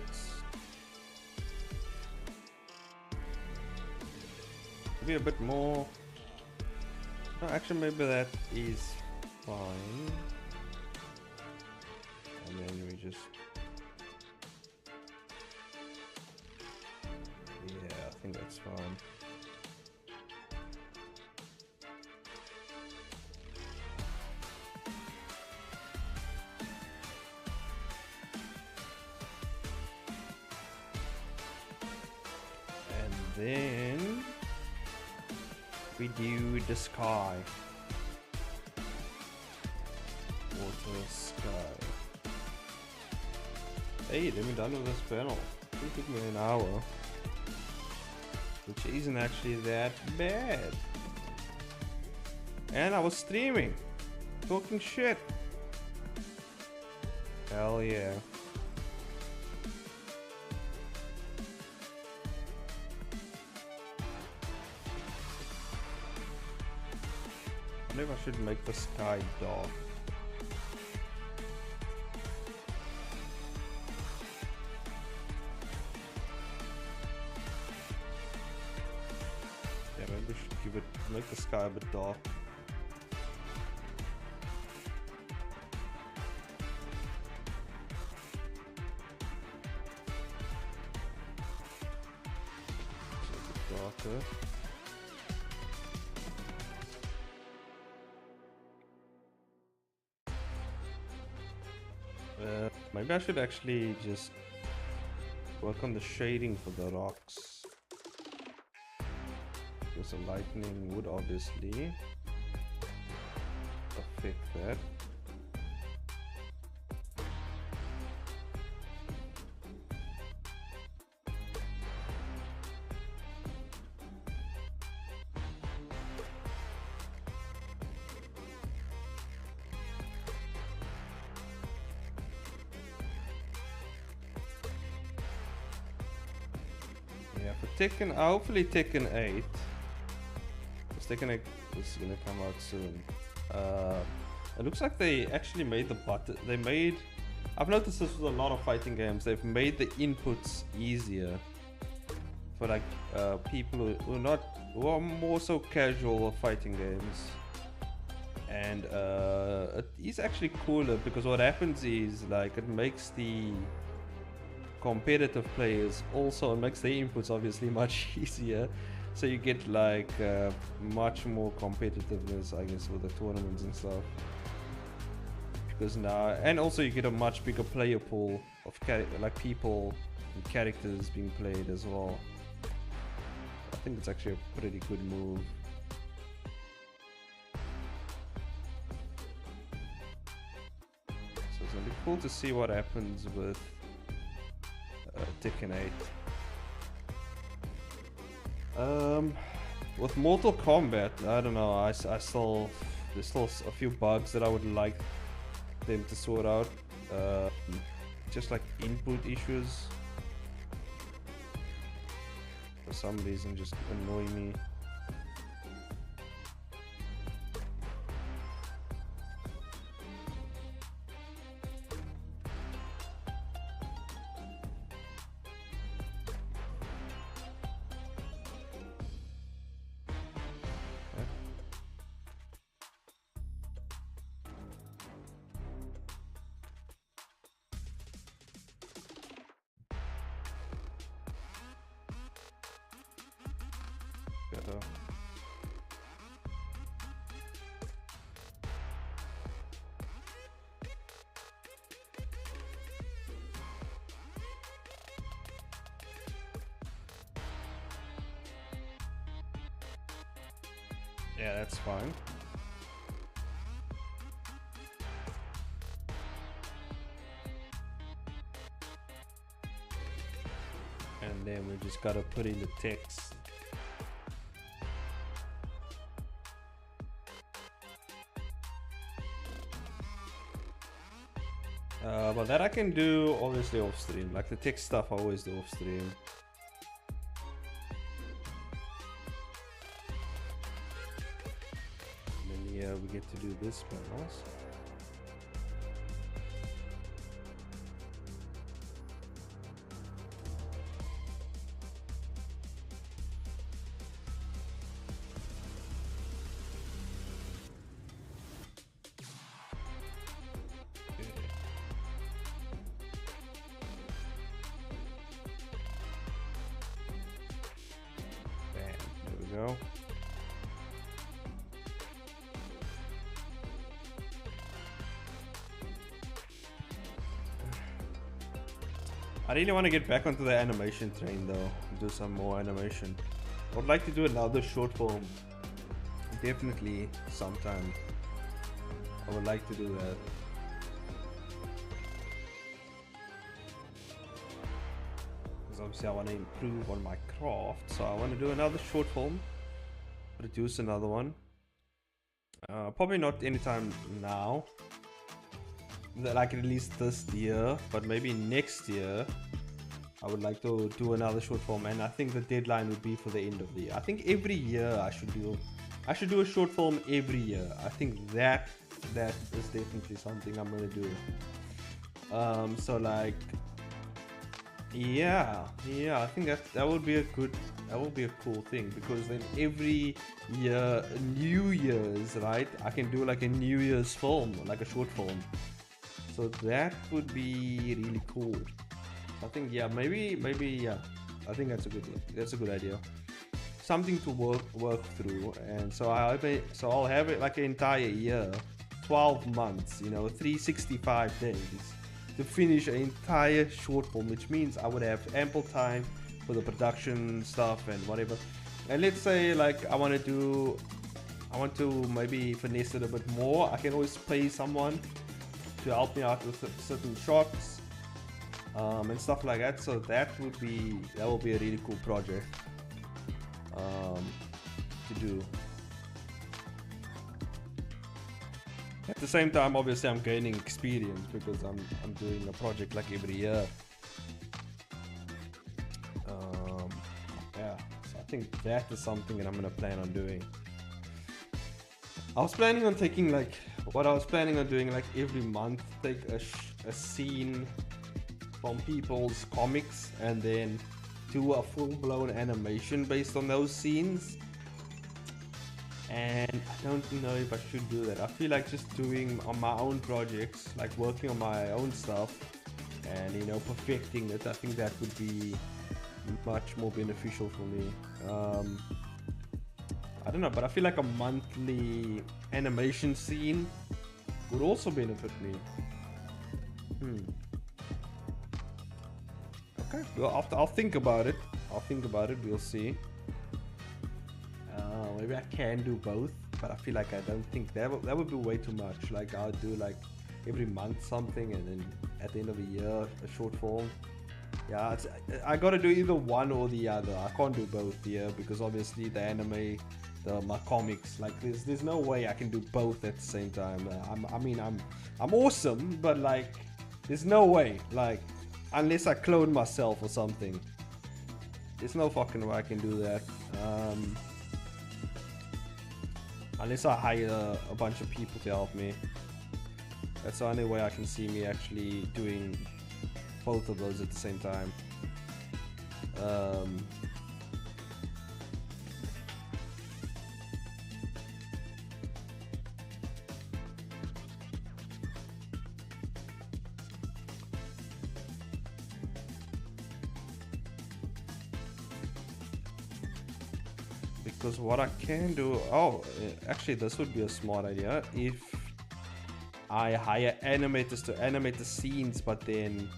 Maybe a bit more. No, actually maybe that is fine. And then we just... yeah, I think that's fine. Then we do the sky. Water sky. Hey, then we're done with this panel. It took me an hour, which isn't actually that bad. And I was streaming, talking shit. Hell yeah. Maybe I should make the sky dark. Yeah, maybe we should make the sky a bit dark. A bit darker. Maybe I should actually just work on the shading for the rocks. Because the lightning would obviously affect that. for Tekken, hopefully Tekken 8. Because Tekken 8 is gonna come out soon. It looks like they actually made the button. I've noticed this with a lot of fighting games. They've made the inputs easier for like people who are more so casual of fighting games. And it is actually cooler because what happens is like it makes the competitive players also, it makes their inputs obviously much easier, so you get like much more competitiveness, I guess, with the tournaments and stuff. Because now, and also you get a much bigger player pool of like people and characters being played as well. I think it's actually a pretty good move. So it's gonna be cool to see what happens with Tekken 8. With Mortal Kombat, I don't know. There's still a few bugs that I would like them to sort out. Just like input issues. For some reason, just annoy me. Yeah, that's fine. And then we just gotta put in the text. But that I can do obviously off stream. Like the text stuff I always do off stream. We get to do this panels. Bam, there we go. I really want to get back onto the animation train though, do some more animation. I would like to do another short film, definitely sometime. I would like to do that. Because obviously I want to improve on my craft, so I want to do another short film, produce another one. Probably not anytime now. Like at least this year, but maybe next year I would like to do another short film, and I think the deadline would be for the end of the year. I think every year I should do a short film every year. I think that is definitely something I'm gonna do. So like yeah, I think that would be a cool thing, because then every year, New Year's, right, I can do like a New Year's film, like a short film. So that would be really cool. I think maybe yeah. I think that's a good idea. Something to work through, and so I'll have it like an entire year, 12 months, 365 days to finish an entire short film, which means I would have ample time for the production stuff and whatever. And let's say like I want to maybe finesse it a bit more. I can always pay someone to help me out with certain shots and stuff like that. So that will be a really cool project to do. At the same time, obviously I'm gaining experience because I'm doing a project like every year. think that is something that I'm gonna plan on doing. I was planning on taking like, what I was planning on doing like every month, take a scene from people's comics and then do a full-blown animation based on those scenes. And I don't know if I should do that. I feel like just doing on my own projects, like working on my own stuff and, you know, perfecting it, I think that would be much more beneficial for me. I don't know, but I feel like a monthly animation scene would also benefit me. Okay, well, I'll think about it. We'll see. Maybe I can do both, but I feel like I don't think that would be way too much. Like I'll do like every month something, and then at the end of the year a short form. Yeah, I gotta do either one or the other. I can't do both here because obviously the anime, my comics, like there's no way I can do both at the same time. I'm awesome, but like there's no way, like unless I clone myself or something. There's no fucking way I can do that. Unless I hire a bunch of people to help me. That's the only way I can see me actually doing both of those at the same time. Because what I can do, actually this would be a smart idea if I hire animators to animate the scenes, but then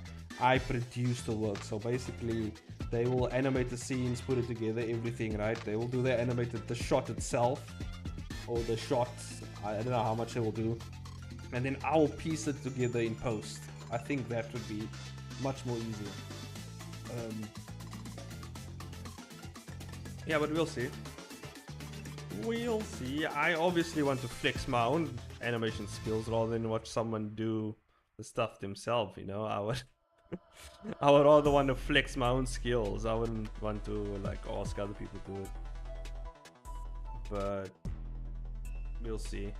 I produce the work. So basically they will animate the scenes, put it together, everything, right? They will do the shot itself, or the shots, I don't know how much they will do, and then I will piece it together in post. I think that would be much more easier. Yeah, but we'll see. We'll see. I obviously want to flex my own animation skills rather than watch someone do the stuff themselves, you know. I would rather want to flex my own skills. I wouldn't want to like ask other people to do it. But we'll see.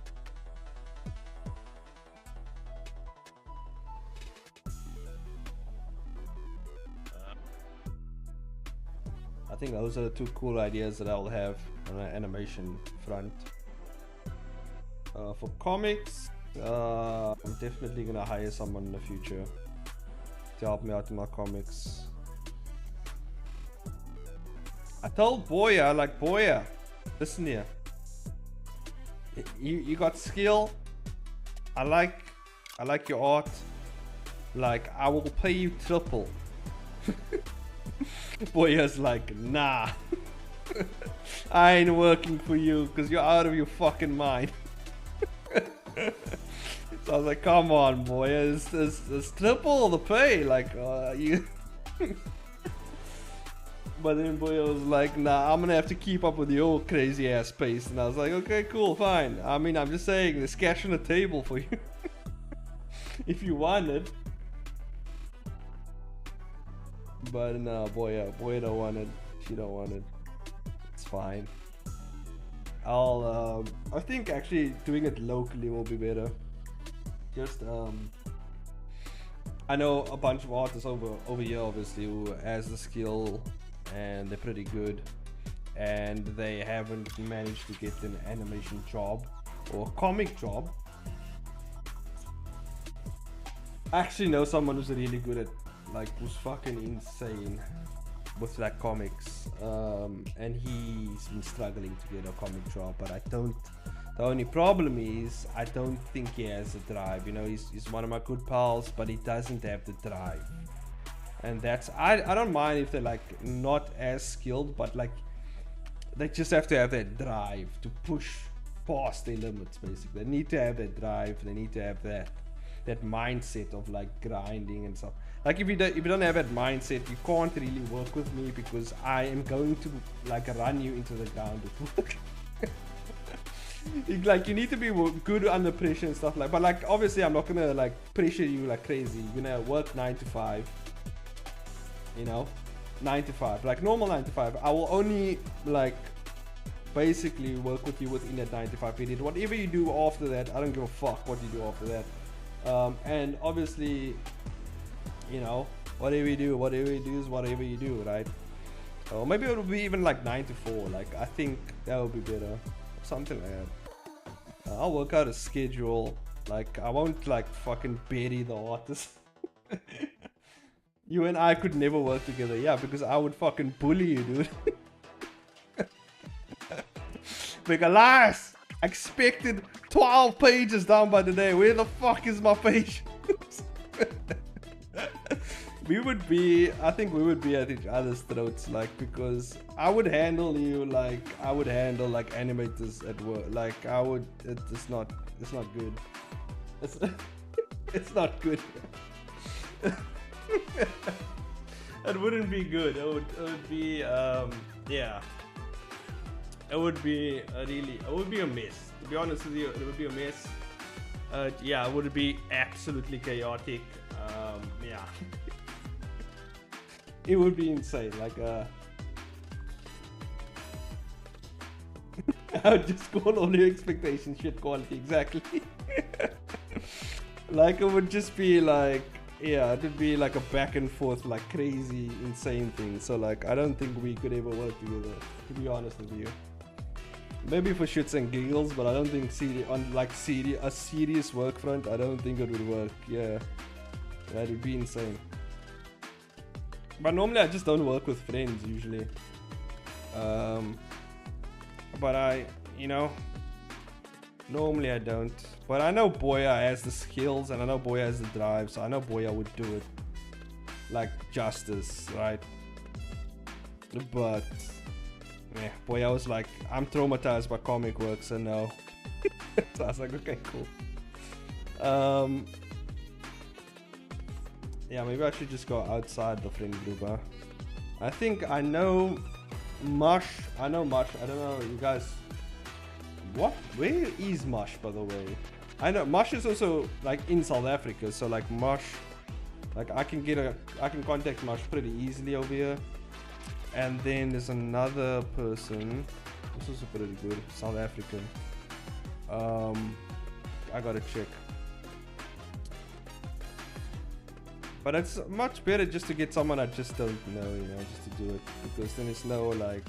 I think those are the two cool ideas that I'll have on an animation front. For comics, I'm definitely gonna hire someone in the future to help me out in my comics. I told Boya, like, Boya, listen here. You got skill. I like your art. Like, I will pay you triple. Boya's like, nah. I ain't working for you because you're out of your fucking mind. So I was like, come on, Boya, it's triple the pay. Like, you. But then Boya was like, nah, I'm gonna have to keep up with your crazy ass pace. And I was like, okay, cool, fine. I mean, I'm just saying, there's cash on the table for you. If you want it. But no, Boya don't want it. She don't want it. It's fine. I think actually doing it locally will be better. Just I know a bunch of artists over here obviously who has the skill and they're pretty good, and they haven't managed to get an animation job or a comic job. I actually know someone who's really good at, like, who's fucking insane with like comics, and he's been struggling to get a comic job, but the only problem is I don't think he has the drive. You know, he's one of my good pals, but he doesn't have the drive. And that's, I don't mind if they're like not as skilled, but like they just have to have that drive to push past their limits. Basically, they need to have that drive. They need to have that mindset of like grinding and stuff. Like if you don't have that mindset, you can't really work with me, because I am going to like run you into the ground with work. Like, you need to be good under pressure and stuff like. But like, obviously, I'm not gonna like pressure you like crazy. You're gonna work 9 to 5. You know, 9 to 5, like normal 9 to 5. I will only like basically work with you within that 9 to 5 period. Whatever you do after that, I don't give a fuck what you do after that. And obviously, you know, whatever you do is whatever you do, right? Or maybe it would be even like 9 to 4. Like, I think that would be better, something like that. I'll work out a schedule. Like, I won't like fucking bury the artist. You and I could never work together. Yeah, because I would fucking bully you, dude. Big Elias, expected 12 pages down by today. Where the fuck is my page? I think we would be at each other's throats, like, because I would handle you like I would handle like animators at work. Like, it's not good. It's not good. It wouldn't be good. It would be yeah. It would be a mess. To be honest with you, it would be a mess. Yeah, it would be absolutely chaotic. Yeah. It would be insane. Like, I would just call all your expectations shit quality, exactly. Like, it would just be like, yeah, it would be like a back and forth, like crazy, insane thing. So like, I don't think we could ever work together, to be honest with you. Maybe for shits and giggles, but I don't think a serious work front, I don't think it would work. Yeah, that would be insane. But normally I just don't work with friends usually. But normally I don't. But I know Boya has the skills and I know Boya has the drive, so I know Boya would do it like justice, right? But yeah, Boya was like, I'm traumatized by comic work, so no. So I was like, okay, cool. Yeah, maybe I should just go outside the friend group. I think I know Mush. I don't know, you guys. What? Where is Mush, by the way? I know Mush is also like in South Africa, so like Mush, like I can contact Mush pretty easily over here. And then there's another person. This is pretty good, South African. I gotta check. But it's much better just to get someone I just don't know, just to do it, because then there's no like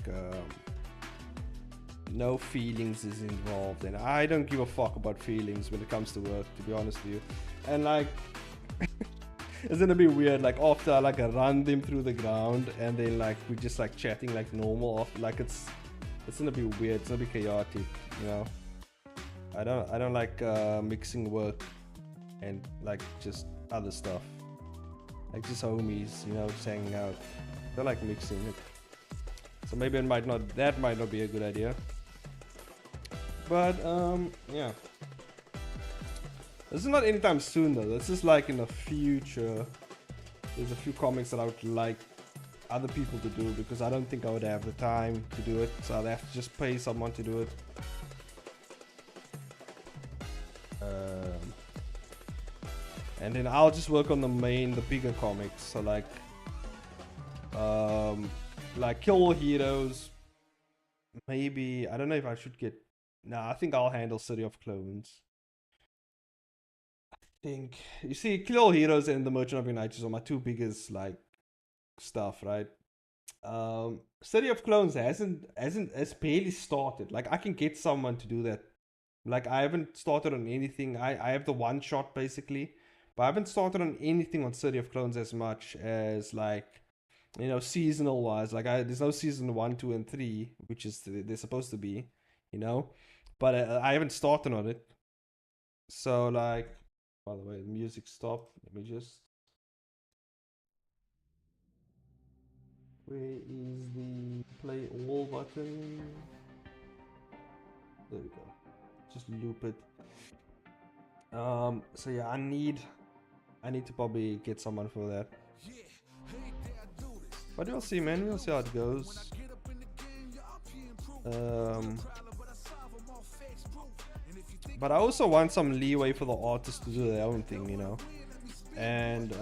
no feelings is involved, and I don't give a fuck about feelings when it comes to work, to be honest with you. And like, it's gonna be weird, like after I like run them through the ground and then like we just like chatting like normal, like it's gonna be weird, it's gonna be chaotic, I don't like mixing work and like just other stuff. Like just homies, just hanging out. I don't like mixing it. So maybe that might not be a good idea. But yeah. This is not anytime soon though. This is like in the future. There's a few comics that I would like other people to do, because I don't think I would have the time to do it. So I'd have to just pay someone to do it. And then I'll just work on the bigger comics. So like Kill Heroes. Maybe, I don't know if I should get. Nah, I think I'll handle City of Clones. I think, you see, Kill Heroes and the Merchant of United are my two biggest like stuff, right? City of Clones has barely started. Like I can get someone to do that. Like I haven't started on anything. I have the one shot basically. But I haven't started on anything on City of Clones as much as like, seasonal wise. Like there's no season 1, 2, and 3, which is they're supposed to be, But I haven't started on it. So like, by the way, the music stopped. Let me just. Where is the play all button? There we go. Just loop it. So yeah, I need to probably get someone for that. But we'll see, man. We'll see how it goes. But I also want some leeway for the artists to do their own thing, And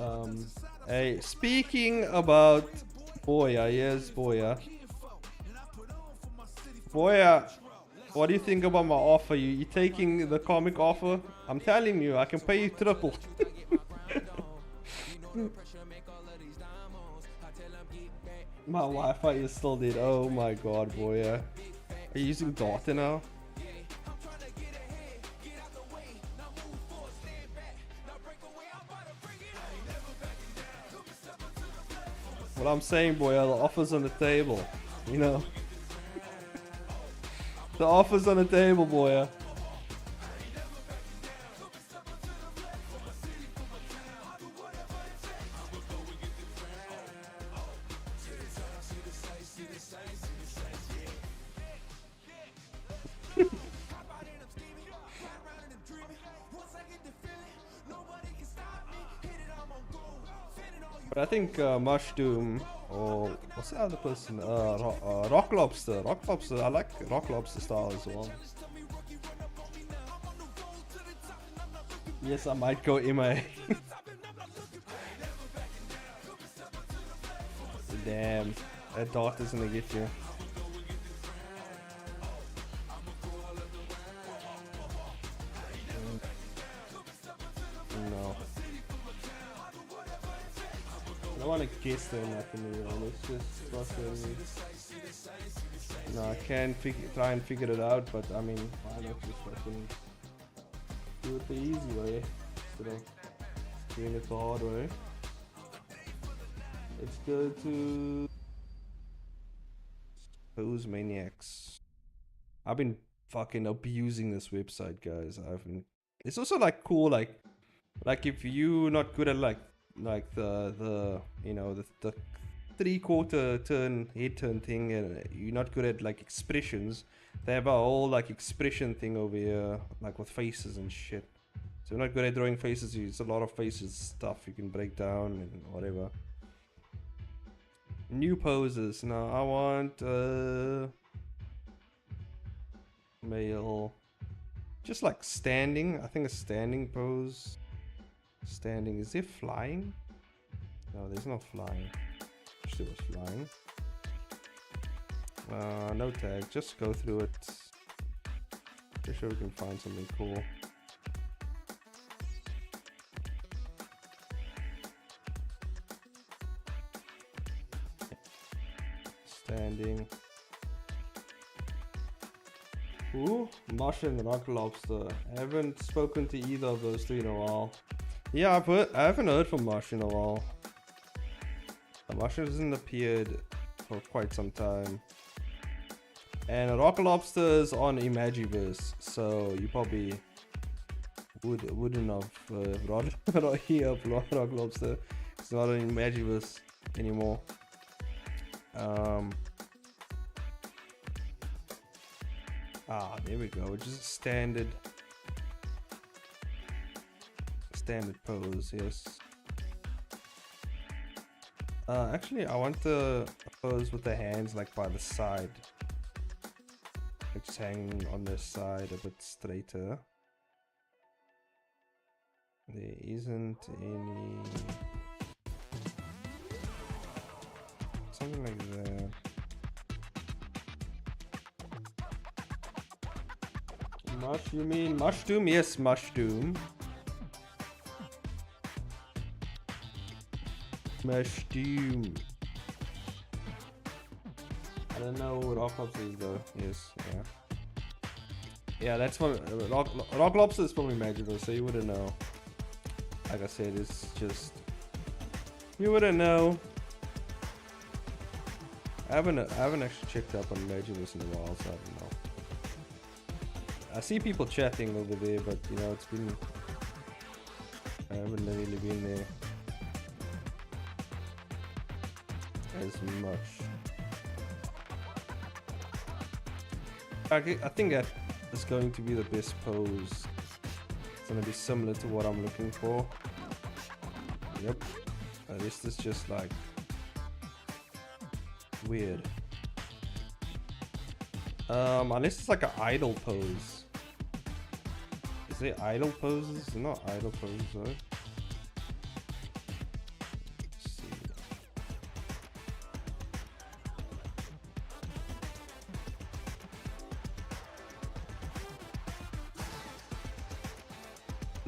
hey, speaking about Boya, yes, Boya. Boya, what do you think about my offer? You taking the comic offer? I'm telling you, I can pay you triple. My Wi-Fi is still dead. Oh my god, Boya. Are you using data now? What I'm saying, Boya, the offer's on the table. You know? The offer's on the table, Boya. But I think Mushroom or what's the other person? Rock Lobster. Rock Lobster. I like Rock Lobster style as well. Yes, I might go MA. Damn, that dart is gonna get you. No. I don't want to guess though, nothing. Let's just fucking. No, I can try and figure it out, but I mean, why not just fucking do it the easy way instead of doing it the hard way. Let's go to Pose Maniacs. I've been fucking abusing this website, guys. It's also like cool, like if you not good at like the you know the 3/4 turn head turn thing, and you're not good at like expressions, they have a whole like expression thing over here, like with faces and shit. So you're not good at drawing faces, it's a lot of faces stuff you can break down and whatever. New poses. Now I want male, just like standing. I think a standing pose. Standing. Is there flying? No, there's no flying. Wish there was flying. No tag. Just go through it. Pretty sure we can find something cool. Standing. Ooh, Mush and Rock Lobster. I haven't spoken to either of those two in a while. Yeah, I haven't heard from Mush in a while. Mush hasn't appeared for quite some time. And Rock Lobster is on Imagiverse, so you probably wouldn't have heard of Rock Lobster. It's not on Imagiverse anymore. There we go. Just standard pose. Yes. Actually, I want the pose with the hands like by the side, like just hanging on the side a bit straighter. There isn't any. Something like that. Mush, you mean Mushroom? Yes, Mushroom. Mushroom. I don't know what Rock Lobster is though. Yes, yeah. Yeah, that's from Rock Lobster is from Imaginary, so you wouldn't know. Like I said, it's just you wouldn't know. I haven't actually checked up on Imaginary in a while, so I don't know. I see people chatting over there, but you know, I haven't really been there as much. I think that is going to be the best pose. It's gonna be similar to what I'm looking for. Yep. This is just like weird. Unless it's like an idle pose. Is there idle poses? They're not idle poses though. Let's see.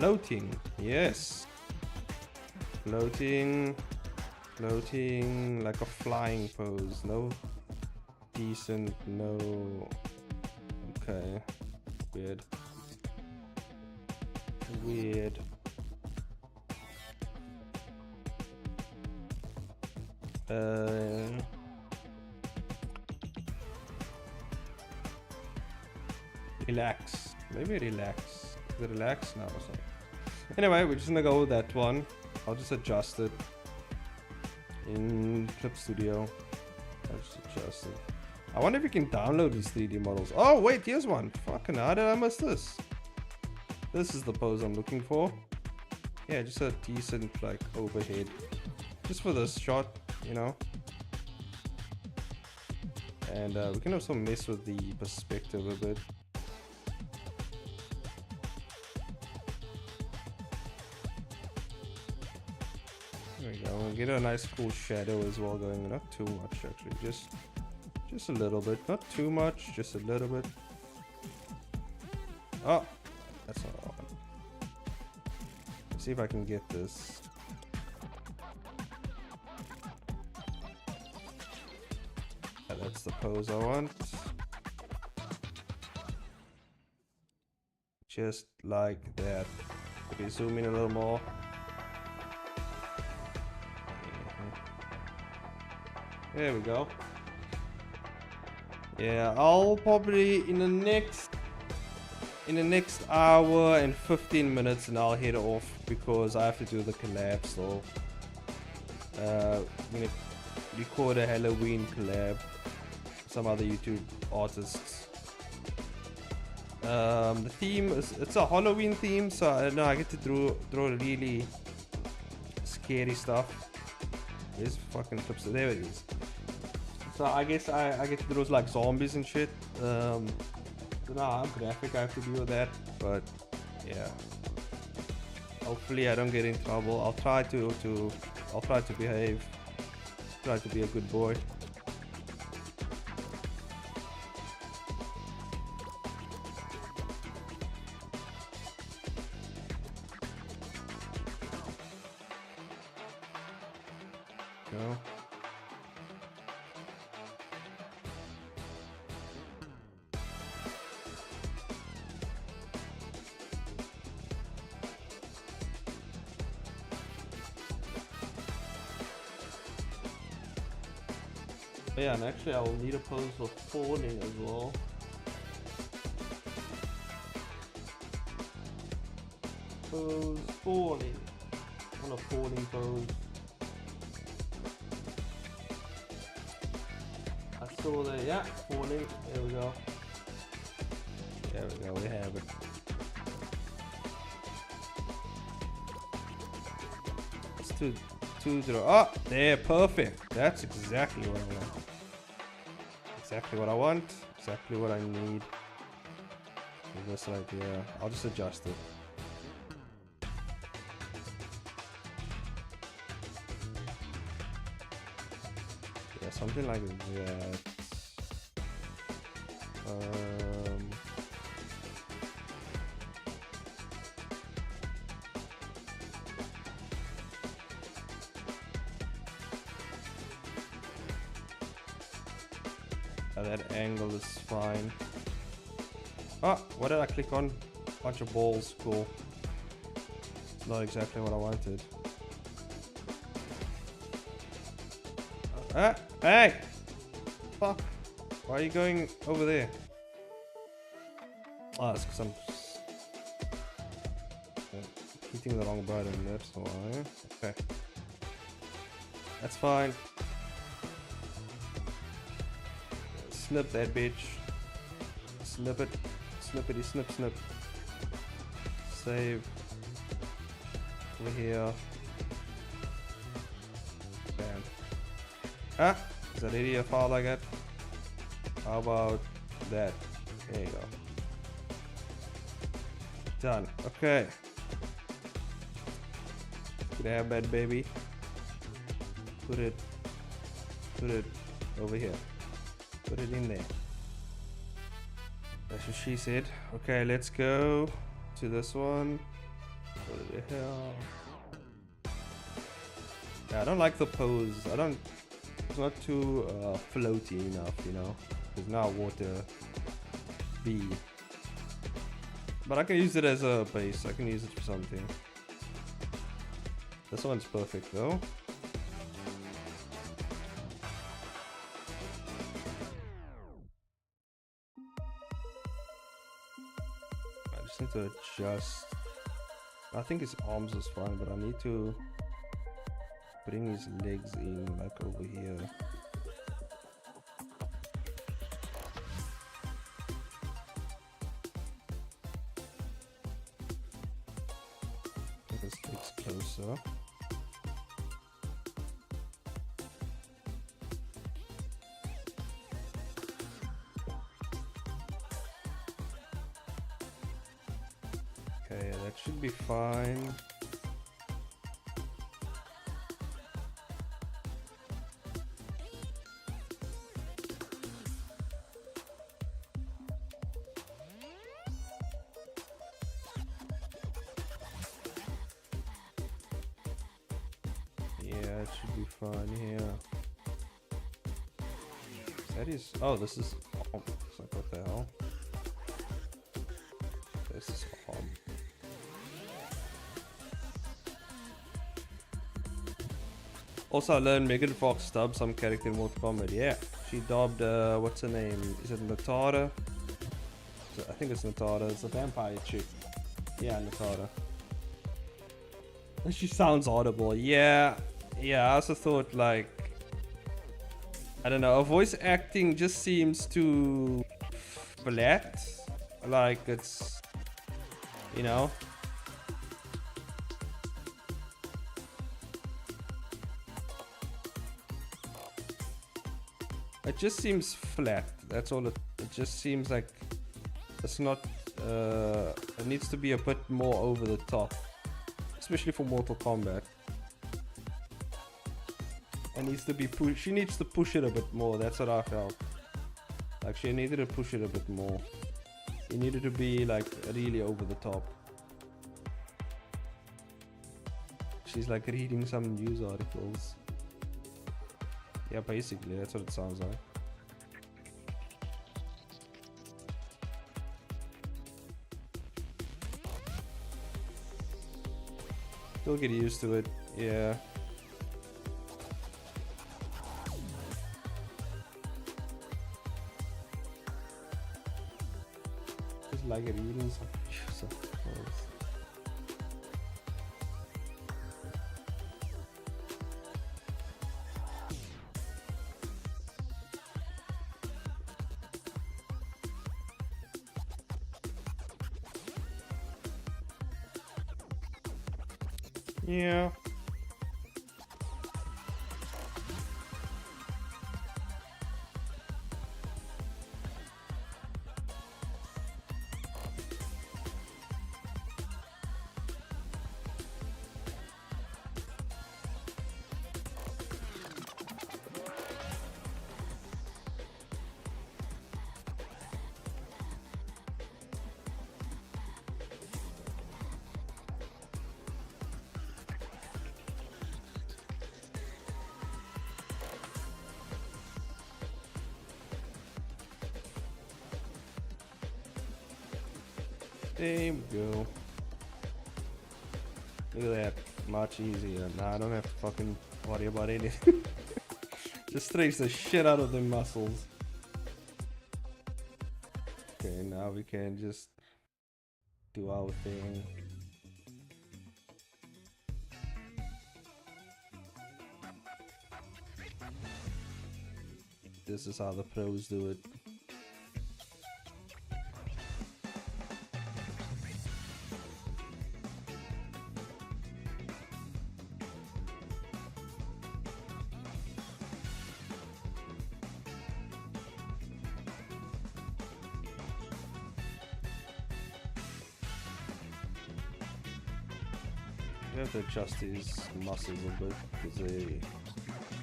Floating. Yes. Floating. Floating like a flying pose. No. Decent. No. Okay. Weird. Weird. Relax. Maybe relax. Is it relax? No, it's not. Anyway, we're just gonna go with that one. I'll just adjust it in Clip Studio. I'll just adjust it. I wonder if you can download these 3D models. Oh wait, here's one. Fucking how did I miss this? This is the pose I'm looking for. Yeah, just a decent like overhead. Just for this shot, you know. And we can also mess with the perspective a bit. There we go. We'll get a nice cool shadow as well going. Not too much actually, just a little bit. Not too much, just a little bit. Oh, that's not all. Let's see if I can get this. Yeah, that's the pose I want. Just like that. Okay, zoom in a little more. There we go. Yeah, I'll probably in the next hour and 15 minutes and I'll head off because I have to do the collab still. I'm gonna record a Halloween collab with some other YouTube artists. The theme is, it's a Halloween theme, so I don't know, I get to draw really scary stuff. There's fucking clips. There it is. So I guess I get to draw like zombies and shit. Don't know how graphic I have to do with that, but yeah. Hopefully I don't get in trouble. I'll try to behave. Try to be a good boy. Go. Yeah, and actually I will need a pose for falling as well. Pose falling. I want a falling pose. I saw that, yeah, falling. There we go. There we go, we have it. It's two draw. Oh, there, perfect. That's exactly what I want. Exactly what I want. Exactly what I need. Just like, yeah, I'll just adjust it. Yeah, something like that. That angle is fine. Oh, what did I click on? Bunch of balls. Cool. It's not exactly what I wanted. Hey! Fuck. Why are you going over there? Oh, it's because I'm hitting the wrong button. That's why. Okay. That's fine. Snip that bitch. Snip it. Snippity snip snip. Save. Over here. Bam. Ah! Is that really a file like that? How about that? There you go. Done. Okay. Grab that baby. Put it over here. Put it in there. That's what she said. Okay, let's go to this one. the hell? Yeah, I don't like the pose. It's not too floaty enough, you know. There's now water B. But I can use it as a base. I can use it for something. This one's perfect though. I just need to adjust. I think his arms is fine, but I need to bring his legs in like over here. Get his legs closer. Okay, that should be fine. Yeah, it should be fine here. That is. Oh, this is. Oh, it's like, what the hell? This is Also, I learned Megan Fox dubbed some character in Mortal Kombat. Yeah, she dubbed, what's her name? Is it Natara? I think it's Natara. It's a vampire chick. Yeah, Natara. And she sounds audible. Yeah, I also thought, like, I don't know, her voice acting just seems too flat. Like, it's, you know. It just seems flat. That's all. It just seems like it's not. It needs to be a bit more over the top, especially for Mortal Kombat. It needs to be she needs to push it a bit more. That's what I felt. Like she needed to push it a bit more. It needed to be like really over the top. She's like reading some news articles. Yeah, basically, that's what it sounds like. Still get used to it, yeah. Just like reading some news articles. Yeah. There we go. Look at that. Much easier. Nah, I don't have to fucking worry about anything. Just stretch the shit out of them muscles. Okay, now we can just do our thing. This is how the pros do it. You have to adjust his muscles a bit because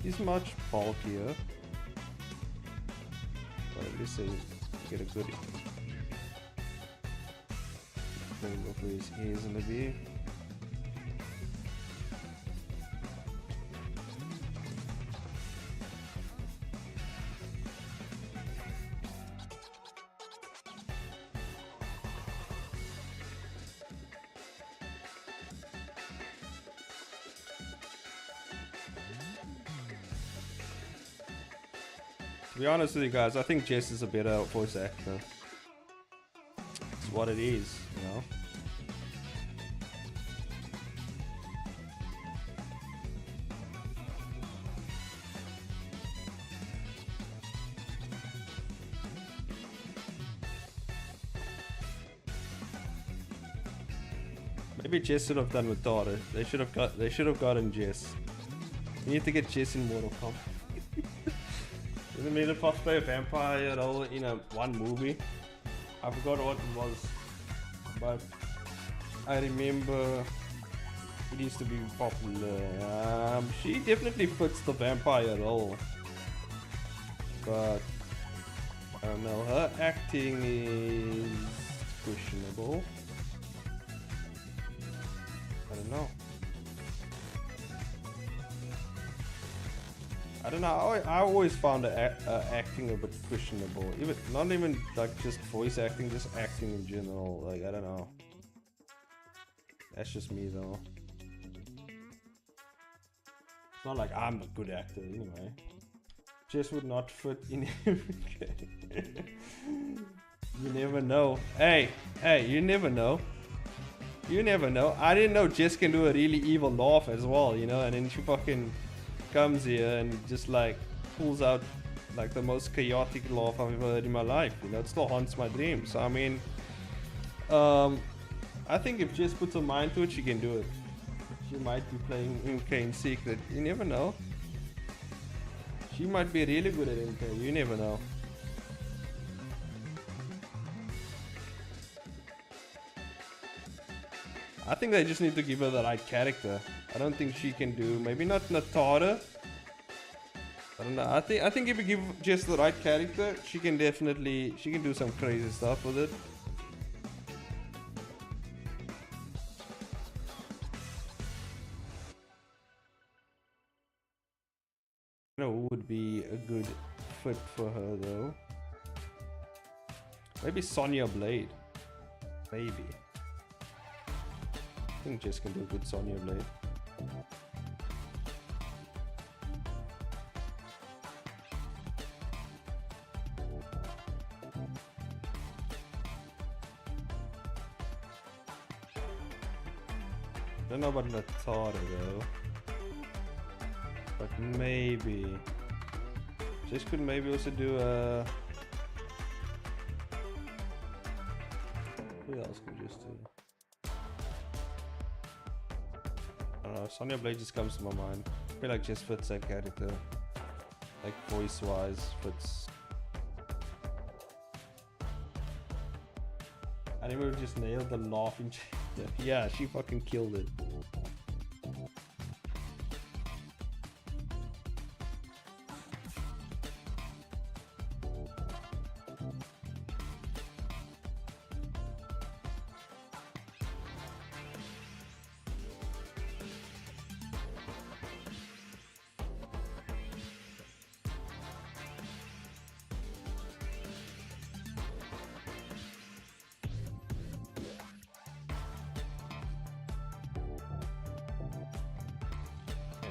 he's much bulkier. But at least they get a good thing of where his hair's gonna be. To be honest with you guys, I think Jess is a better voice actor. It's what it is, you know. Maybe Jess should have done with Tara. They should have gotten Jess. We need to get Jess in Mortal Kombat. Isn't it to play a vampire role in one movie? I forgot what it was, but I remember it used to be popular. She definitely fits the vampire role, but I don't know. Her acting is questionable. I don't know. I don't know. I always found acting a bit questionable. Even not even like just voice acting, just acting in general. Like I don't know. That's just me though. It's not like I'm a good actor anyway. Just would not fit in every. You never know. Hey, you never know. You never know. I didn't know Jess can do a really evil laugh as well, you know, and then she fucking comes here and just like pulls out like the most chaotic laugh I've ever heard in my life, you know. It still haunts my dreams. So I mean, I think if Jess puts her mind to it, she can do it. She might be playing MK in secret. You never know. She might be really good at MK. You never know. I think they just need to give her the right character. I don't think she can do, maybe not Natara. I don't know. I think if you give Jess the right character, she can do some crazy stuff with it. I don't know who would be a good fit for her though. Maybe Sonya Blade. Maybe. I think Jess can do a good Sonya Blade. I don't know about Natara though. But maybe Jess could maybe also do a. Who else could Jess do? I don't know, Sonya Blade just comes to my mind. I feel like Jess fits that character. Like voice wise, fits. I never just nailed the laughing. Yeah, she fucking killed it.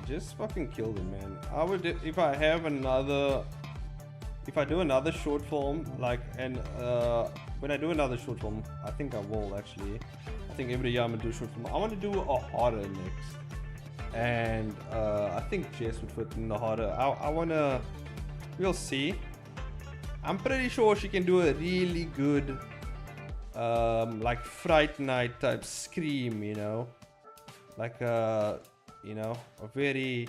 Just fucking killed it, man. I would, if I have another, if I do another short film, like, and when I do another short film, I think I will actually. I think every year I'm gonna do a short film. I want to do a horror next, and I think Jess would fit in the horror. I wanna, we'll see. I'm pretty sure she can do a really good, like Fright Night type scream, you know, like you know, a very,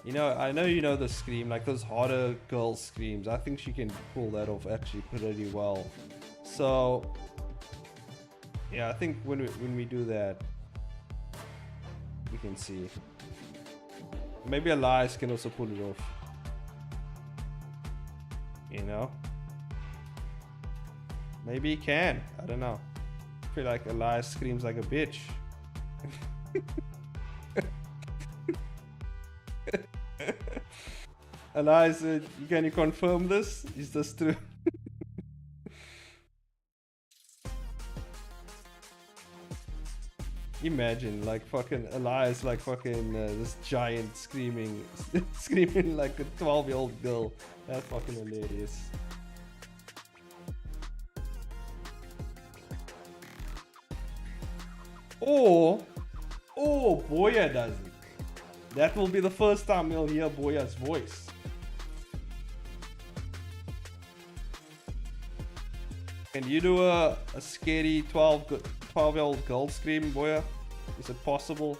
you know, I know you know the scream, like those horror girl screams. I think she can pull that off actually pretty well. So yeah, I think when we do that, we can see. Maybe Elias can also pull it off, you know. Maybe he can. I don't know. I feel like Elias screams like a bitch. Elias, can you confirm this? Is this true? imagine like fucking Elias like fucking this giant screaming screaming like a 12-year-old girl. That's fucking hilarious. Or Boya does it. That will be the first time you'll hear Boya's voice. Can you do a scary 12-year-old girl scream, Boya? Is it possible?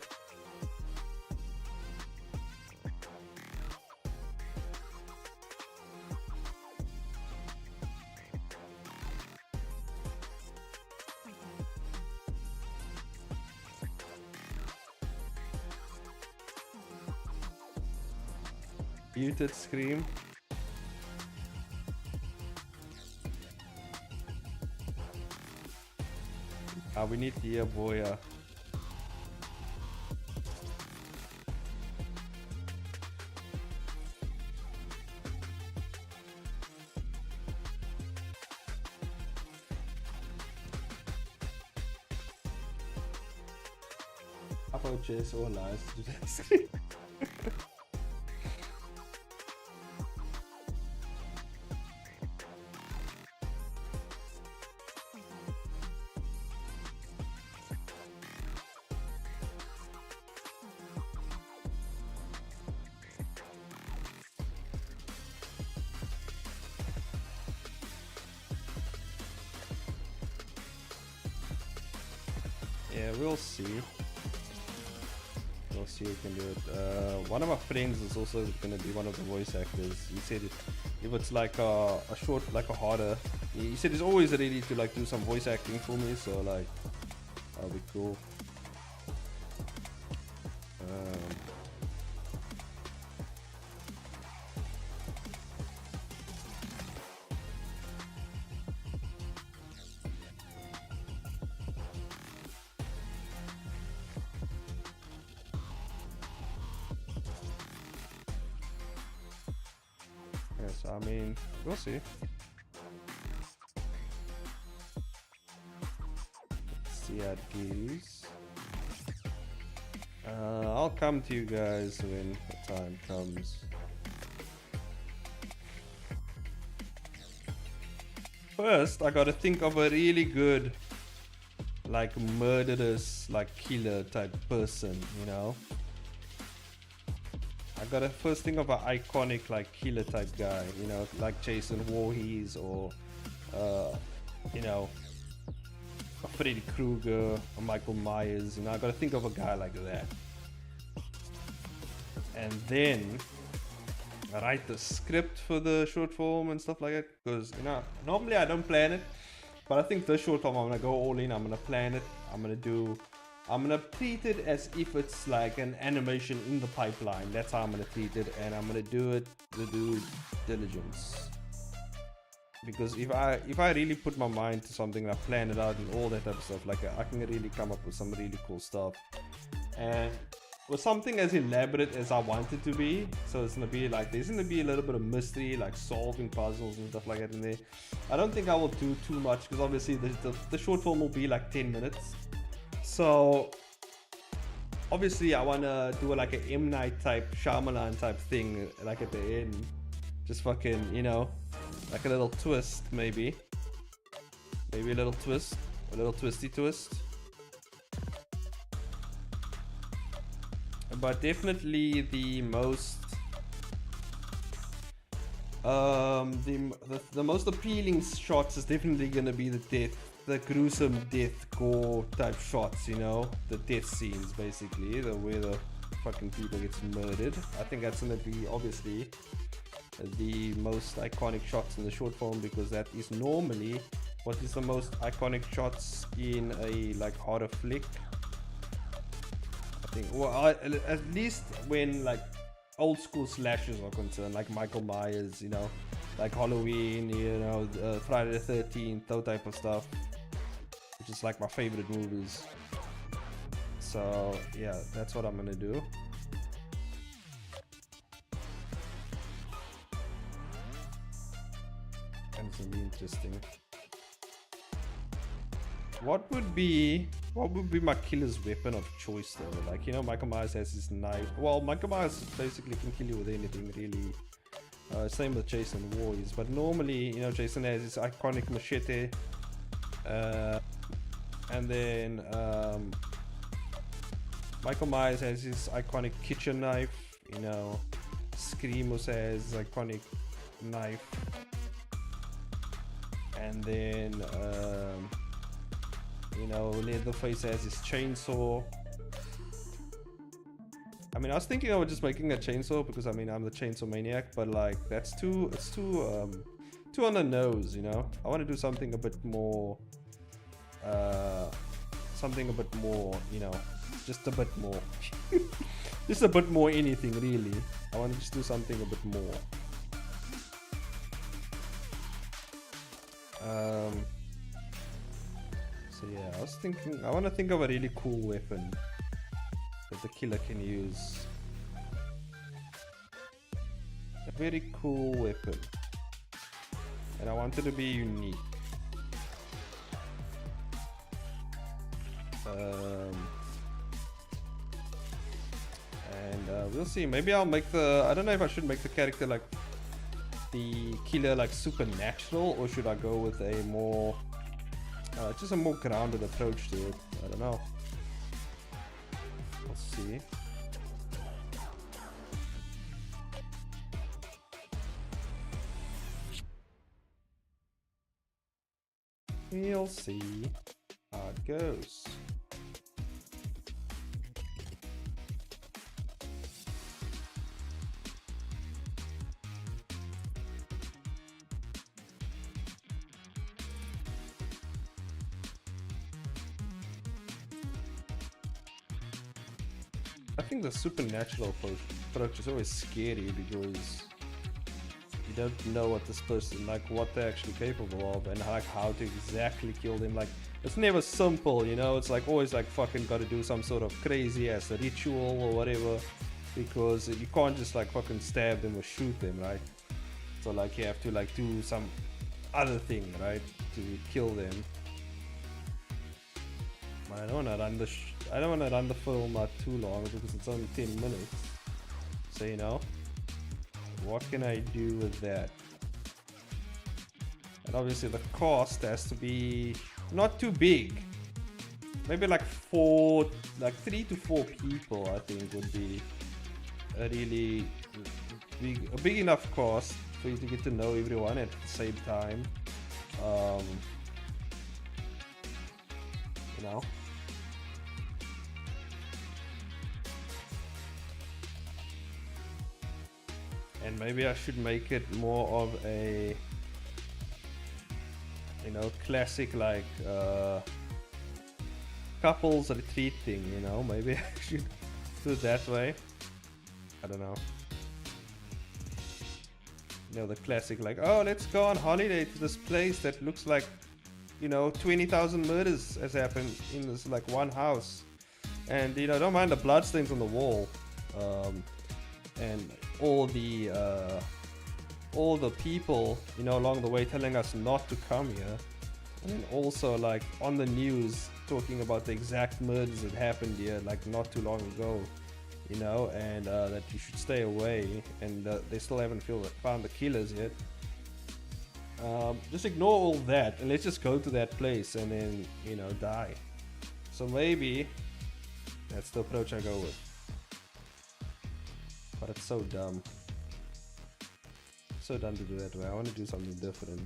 Muted scream. We need to hear Boya. I thought Chase or Elias to do that scream. Yeah, we'll see. We'll see who can do it. One of my friends is also going to be one of the voice actors. He said if it's like a short, like a harder, he said he's always ready to like do some voice acting for me. So like, that'll be cool. Yes, I mean, we'll see. Let's see how it goes. I'll come to you guys when the time comes. First, I gotta think of a really good, like, murderous, like, killer type person, you know? I gotta first think of an iconic, like, killer type guy, you know, like Jason Voorhees or, you know, a Freddy Krueger or Michael Myers, you know, I gotta think of a guy like that. And then I write the script for the short film and stuff like that, because, you know, normally I don't plan it, but I think this short film I'm gonna go all in. I'm gonna plan it. I'm gonna treat it as if it's like an animation in the pipeline. That's how I'm gonna treat it, and I'm gonna do it with due diligence. Because if I really put my mind to something and I plan it out and all that type of stuff, like I can really come up with some really cool stuff. And with something as elaborate as I want it to be, so it's gonna be like, there's gonna be a little bit of mystery, like solving puzzles and stuff like that in there. I don't think I will do too much, because obviously the short film will be like 10 minutes. So obviously I want to do like an M. Night type, Shyamalan type thing, like at the end, just fucking, you know, like a little twist, maybe a little twist, a little twisty twist. But definitely the most the most appealing shots is definitely gonna be the gruesome death gore type shots, you know, the death scenes, basically, where the fucking people gets murdered. I think that's gonna be obviously the most iconic shots in the short film, because that is normally what is the most iconic shots in a like horror flick. I think, well, at least when like old school slashers are concerned, like Michael Myers, you know, like Halloween, you know, Friday the 13th, that type of stuff, which is like my favorite movies. So yeah, that's what I'm gonna do. And it's gonna be interesting. What would be what would be my killer's weapon of choice though? Like, you know, Michael Myers has his knife. Well, Michael Myers basically can kill you with anything, really. Same with Jason Voorhees. But normally, you know, Jason has his iconic machete. And then Michael Myers has his iconic kitchen knife. You know, Scream also has his iconic knife. And then, you know, Leatherface has his chainsaw. I mean, I was thinking of just making a chainsaw because I mean I'm the chainsaw maniac, but like it's too on the nose, you know. I want to do something a bit more, you know, just a bit more, just a bit more anything really. I want to just do something a bit more. So yeah, I was thinking, I want to think of a really cool weapon that the killer can use. A very cool weapon. And I want it to be unique. We'll see. Maybe I'll make the... I don't know if I should make the character like the killer like supernatural, or should I go with a more... just a more grounded approach to it. I don't know. Let's see. We'll see how it goes. I think the supernatural approach is always scary because you don't know what this person, like what they're actually capable of, and like how to exactly kill them. Like it's never simple, you know. It's like always like fucking got to do some sort of crazy ass ritual or whatever, because you can't just like fucking stab them or shoot them, right? So like you have to like do some other thing, right, to kill them. But I don't want to run the I don't want to run the film out too long because it's only 10 minutes. So, you know, what can I do with that? And obviously the cost has to be not too big. Maybe like 3 to 4 people, I think would be a really big enough cost for you to get to know everyone at the same time. You know. And maybe I should make it more of a, you know, classic like couples retreat thing, you know. Maybe I should do it that way. I don't know. You know, the classic like, oh, let's go on holiday to this place that looks like, you know, 20,000 murders has happened in this like one house. And, you know, don't mind the bloodstains on the wall. And all the people, you know, along the way telling us not to come here, and then also like on the news talking about the exact murders that happened here like not too long ago, you know, and that you should stay away, and they still haven't found the killers yet. Just ignore all that and let's just go to that place and then, you know, die. So maybe that's the approach I go with. But it's so dumb. So dumb to do that way. I want to do something different.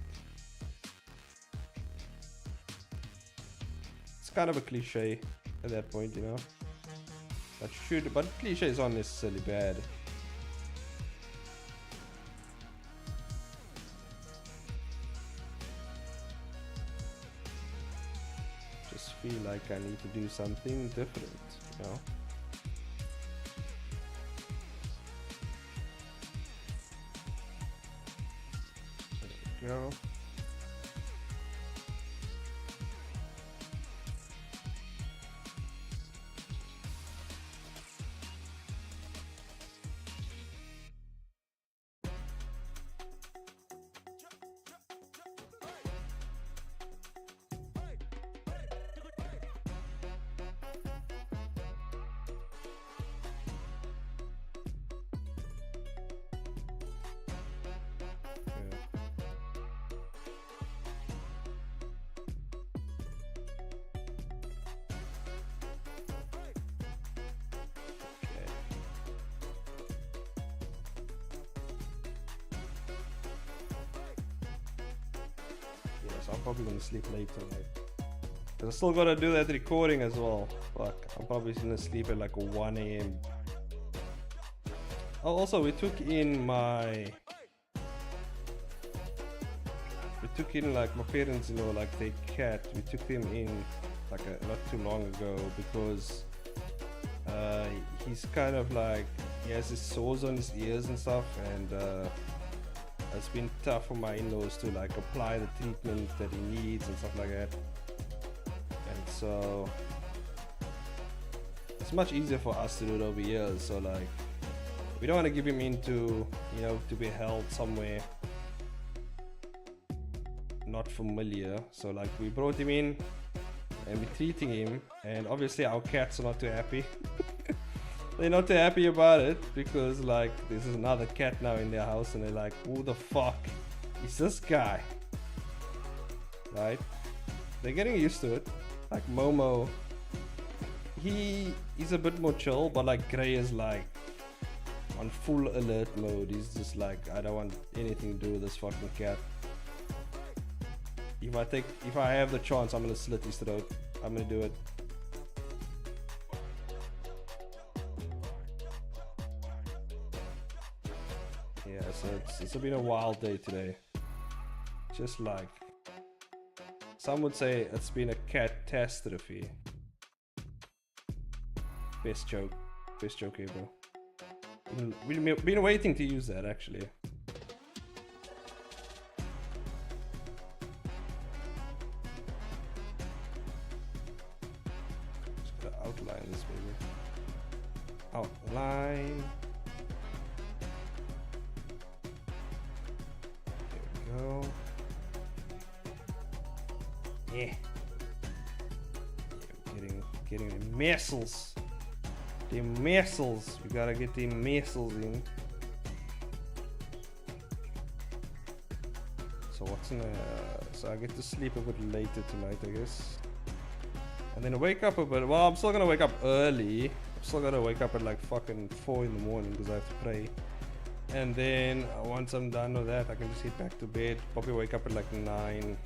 It's kind of a cliche at that point, you know. But cliches aren't necessarily bad. Just feel like I need to do something different, you know. Go. so I'm probably gonna sleep late tonight. Cause I still gotta do that recording as well. Fuck, I'm probably gonna sleep at like 1 a.m. Oh, also we took in like my parents, you know, like their cat. We took him in like not too long ago because he's kind of like, he has his sores on his ears and stuff, and it's been tough for my in-laws to like apply the treatment that he needs and stuff like that. And so it's much easier for us to do it over here. So like, we don't want to give him into, you know, to be held somewhere not familiar. So like, we brought him in and we're treating him, and obviously our cats are not too happy. They're not too happy about it because like there's another cat now in their house, and they're like, who the fuck is this guy? Right? They're getting used to it. Like Momo, he's a bit more chill, but like Gray is like on full alert mode. He's just like, I don't want anything to do with this fucking cat. If I have the chance, I'm gonna slit his throat. I'm gonna do it. Yeah, so it's been a wild day today. Just like, some would say it's been a catastrophe. Best joke ever. We've been waiting to use that actually. Just gotta outline this baby. Outline. Go. Yeah. Getting the muscles. The muscles. We gotta get the muscles in. So what's in the... So I get to sleep a bit later tonight, I guess. And then wake up a bit. Well, I'm still gonna wake up early. I'm still gonna wake up at like fucking 4 in the morning because I have to pray. And then once I'm done with that, I can just head back to bed. Probably wake up at like 9.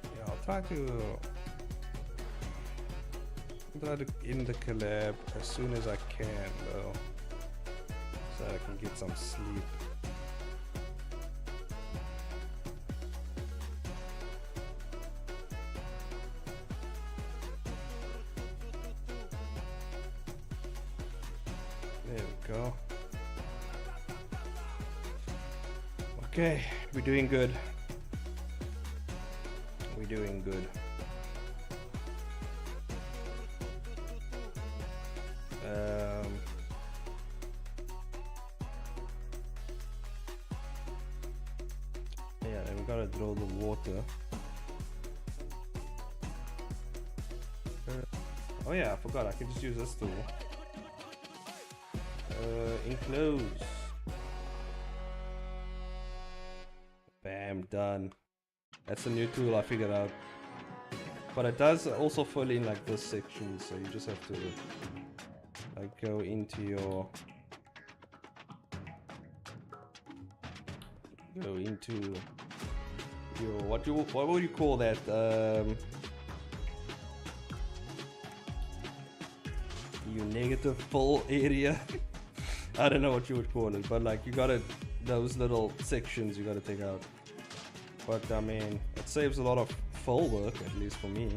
Yeah, I'll try to end the collab as soon as I can though, so I can get some sleep. There we go. Okay, we're doing good. We're doing good. Yeah, and we gotta draw the water. Oh yeah, I forgot, I can just use this tool. Enclose. Bam, done. That's a new tool I figured out. But it does also fill in like this section, so you just have to like go into your what would you call that? Your negative fill area. I don't know what you would call it, but like you gotta, those little sections you gotta take out. But I mean, it saves a lot of fill work, at least for me.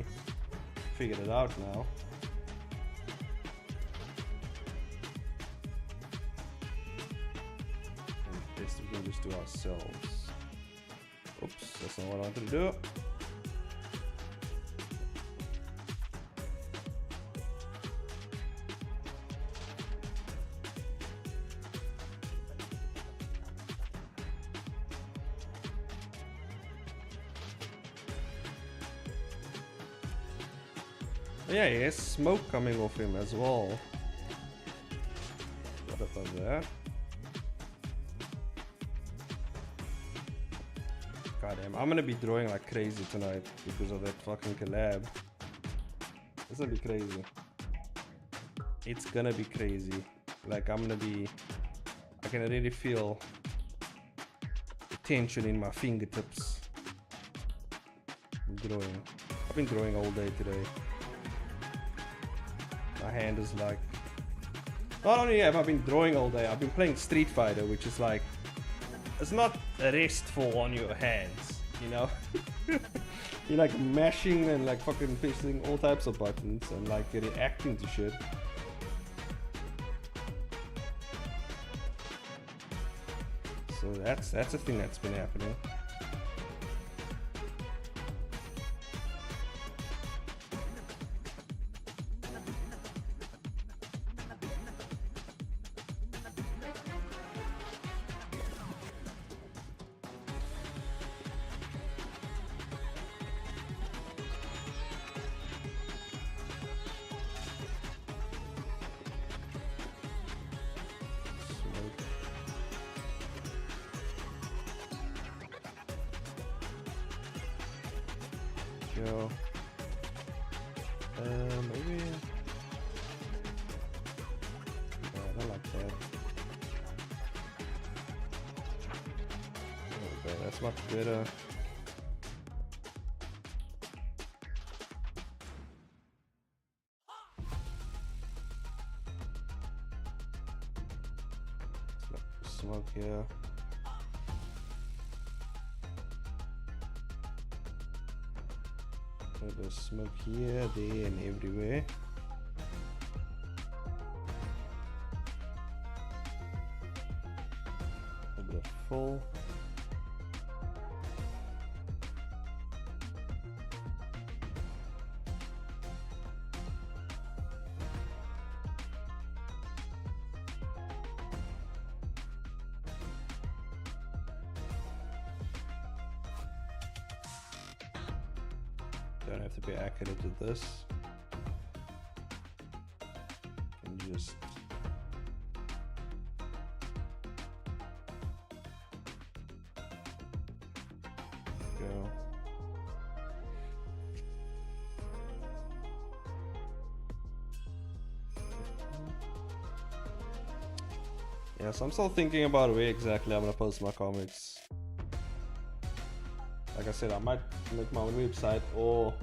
Figured it out now. And this we can just do ourselves. Oops, that's not what I wanted to do. Yeah, he has smoke coming off him as well. What about that? God damn, I'm gonna be drawing like crazy tonight because of that fucking collab. It's gonna be crazy. It's gonna be crazy. Like I can already feel the tension in my fingertips. I'm drawing. I've been drawing all day today. My hand is like, not only have I been drawing all day, I've been playing Street Fighter, which is like, it's not restful on your hands, you know? You're like mashing and like fucking pressing all types of buttons and like you're reacting to shit. So that's a thing that's been happening. Go. Maybe. Yeah, I don't like that. Okay, that's much better. Smoke here. There's smoke here, there, and everywhere. A bit of full. Don't have to be accurate with this. And just go. Yeah, so I'm still thinking about where exactly I'm gonna post my comics. Like I said, I might make my own website, or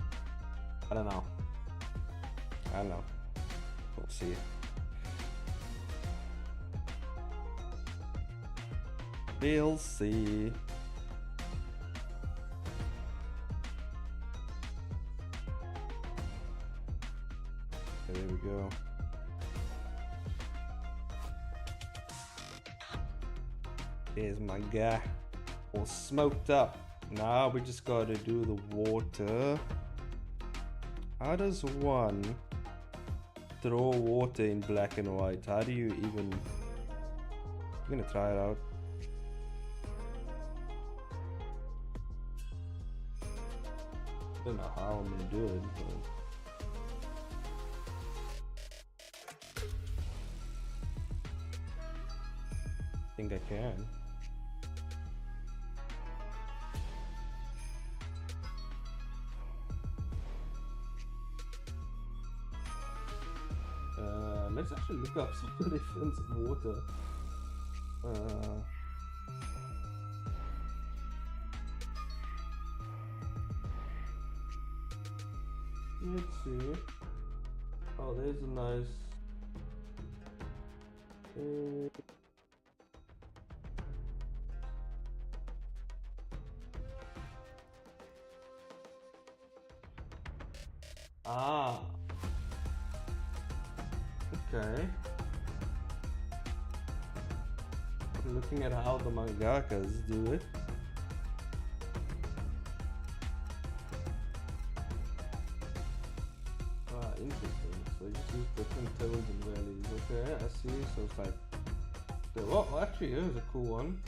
I don't know. We'll see. We'll see. There we go. There's my guy, all smoked up. Now we just gotta do the water. How does one draw water in black and white? How do you even... I'm gonna try it out. I don't know how I'm gonna do it, but I think I can. Let's actually look up some definitions of water. Let's see. Oh, there's a nice. Okay. I'm looking at how the mangakas do it. Interesting. So you just use different tones and values. Okay, I see. So it's like, well, actually, here's a cool one.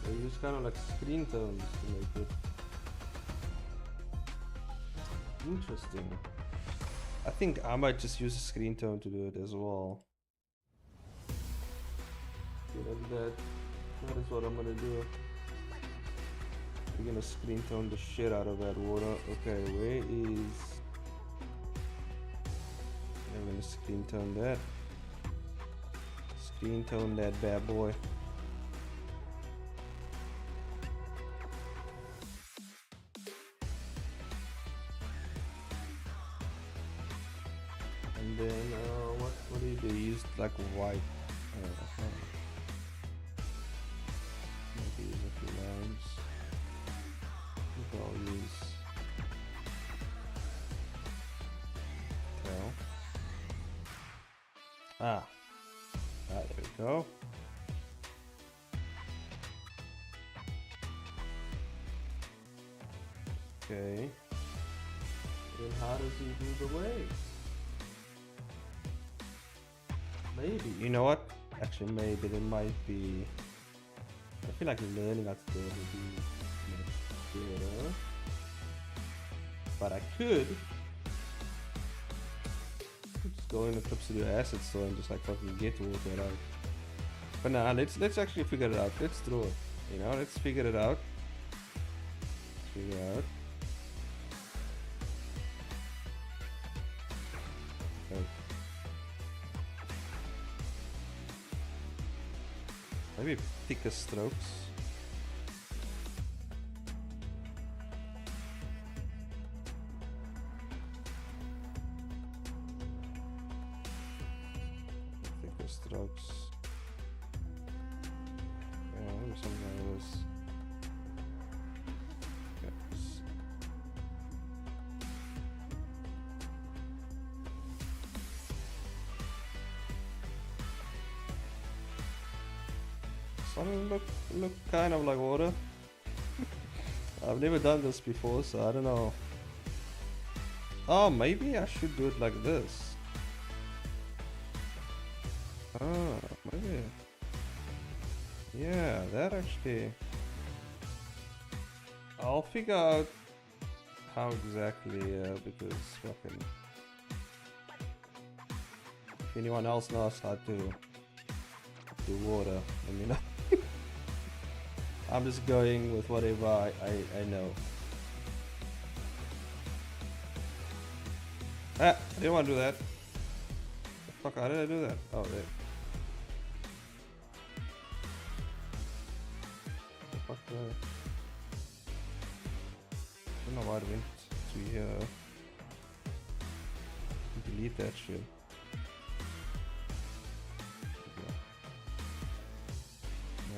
So you use kind of like screen tones to make it interesting. I think I might just use a screen tone to do it as well. Like that. That is what I'm gonna do. We're gonna screen tone the shit out of that water. Okay, where is... I'm gonna screen tone that. Bean tone that bad boy. And then what do you do? You use like white. Maybe use a few lines. I think I'll use tail. There we go. Okay. Then how does he do the waves? Maybe. You know what? Actually, maybe there might be. I feel like learning how to do it would be better. But I could just go in the Clip Studio Asset Store and just like fucking get water out. But nah, let's actually figure it out. Let's draw it. You know, let's figure it out. Figure out. Okay. Maybe thicker strokes. Thicker strokes. Yeah, maybe something like this. Yes. Some look kind of like water. I've never done this before, so I don't know. Oh, maybe I should do it like this. Oh, maybe. Yeah, that actually. I'll figure out how exactly, because fucking. If anyone else knows how to do water, let me know. I'm just going with whatever I know. I didn't want to do that. Fuck, how did I do that? Oh, there. The fuck, I don't know why it went to here. Delete that shit.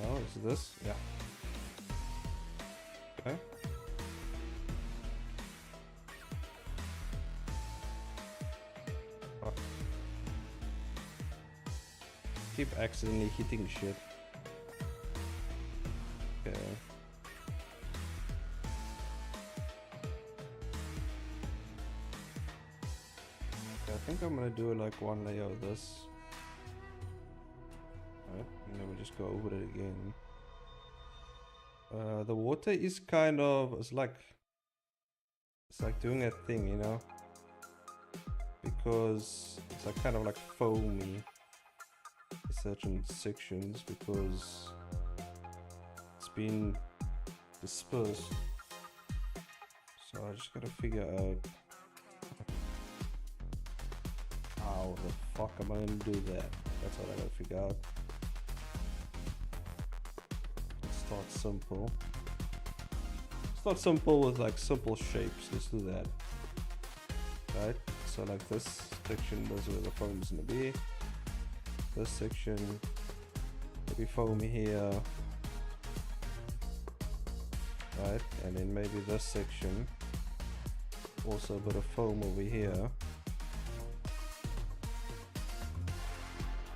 No, is this? Yeah. Okay. Oh. Keep accidentally hitting shit. Okay. I think I'm gonna do like one layer of this. Right, and then we just go over it again. The water is kind of, it's like doing a thing, you know, because it's like kind of like foamy in certain sections because it's been dispersed. So I just gotta figure out how the fuck am I gonna do that. That's what I gotta figure out. Start simple. Start simple with like simple shapes. Let's do that. Right? So like this section, those where the foam is gonna be. This section, maybe foamy here. Right? And then maybe this section, also a bit of foam over here.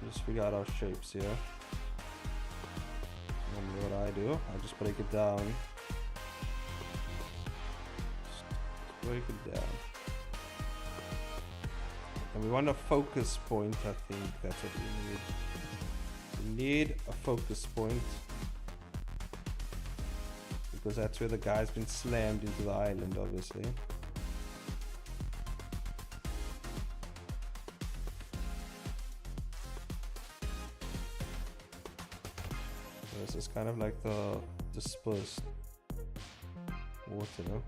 Just figure out our shapes here. And what I do, I just break it down. Just break it down. And we want a focus point, I think that's what we need. We need a focus point. Because that's where the guy's been slammed into the island, obviously. This is kind of like the dispersed water, no?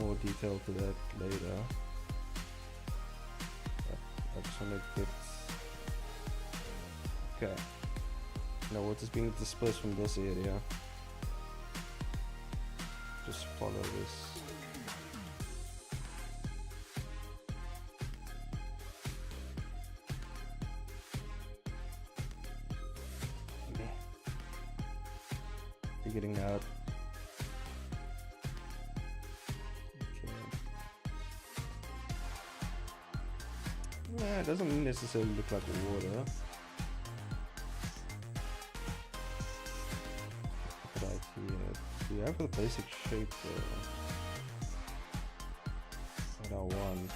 more detail to that later. I just want to get... Okay. Now what is being dispersed from this area? Just follow this. Figuring out. Okay. Nah, it doesn't necessarily look like water. Right here. We have the basic shape that I want.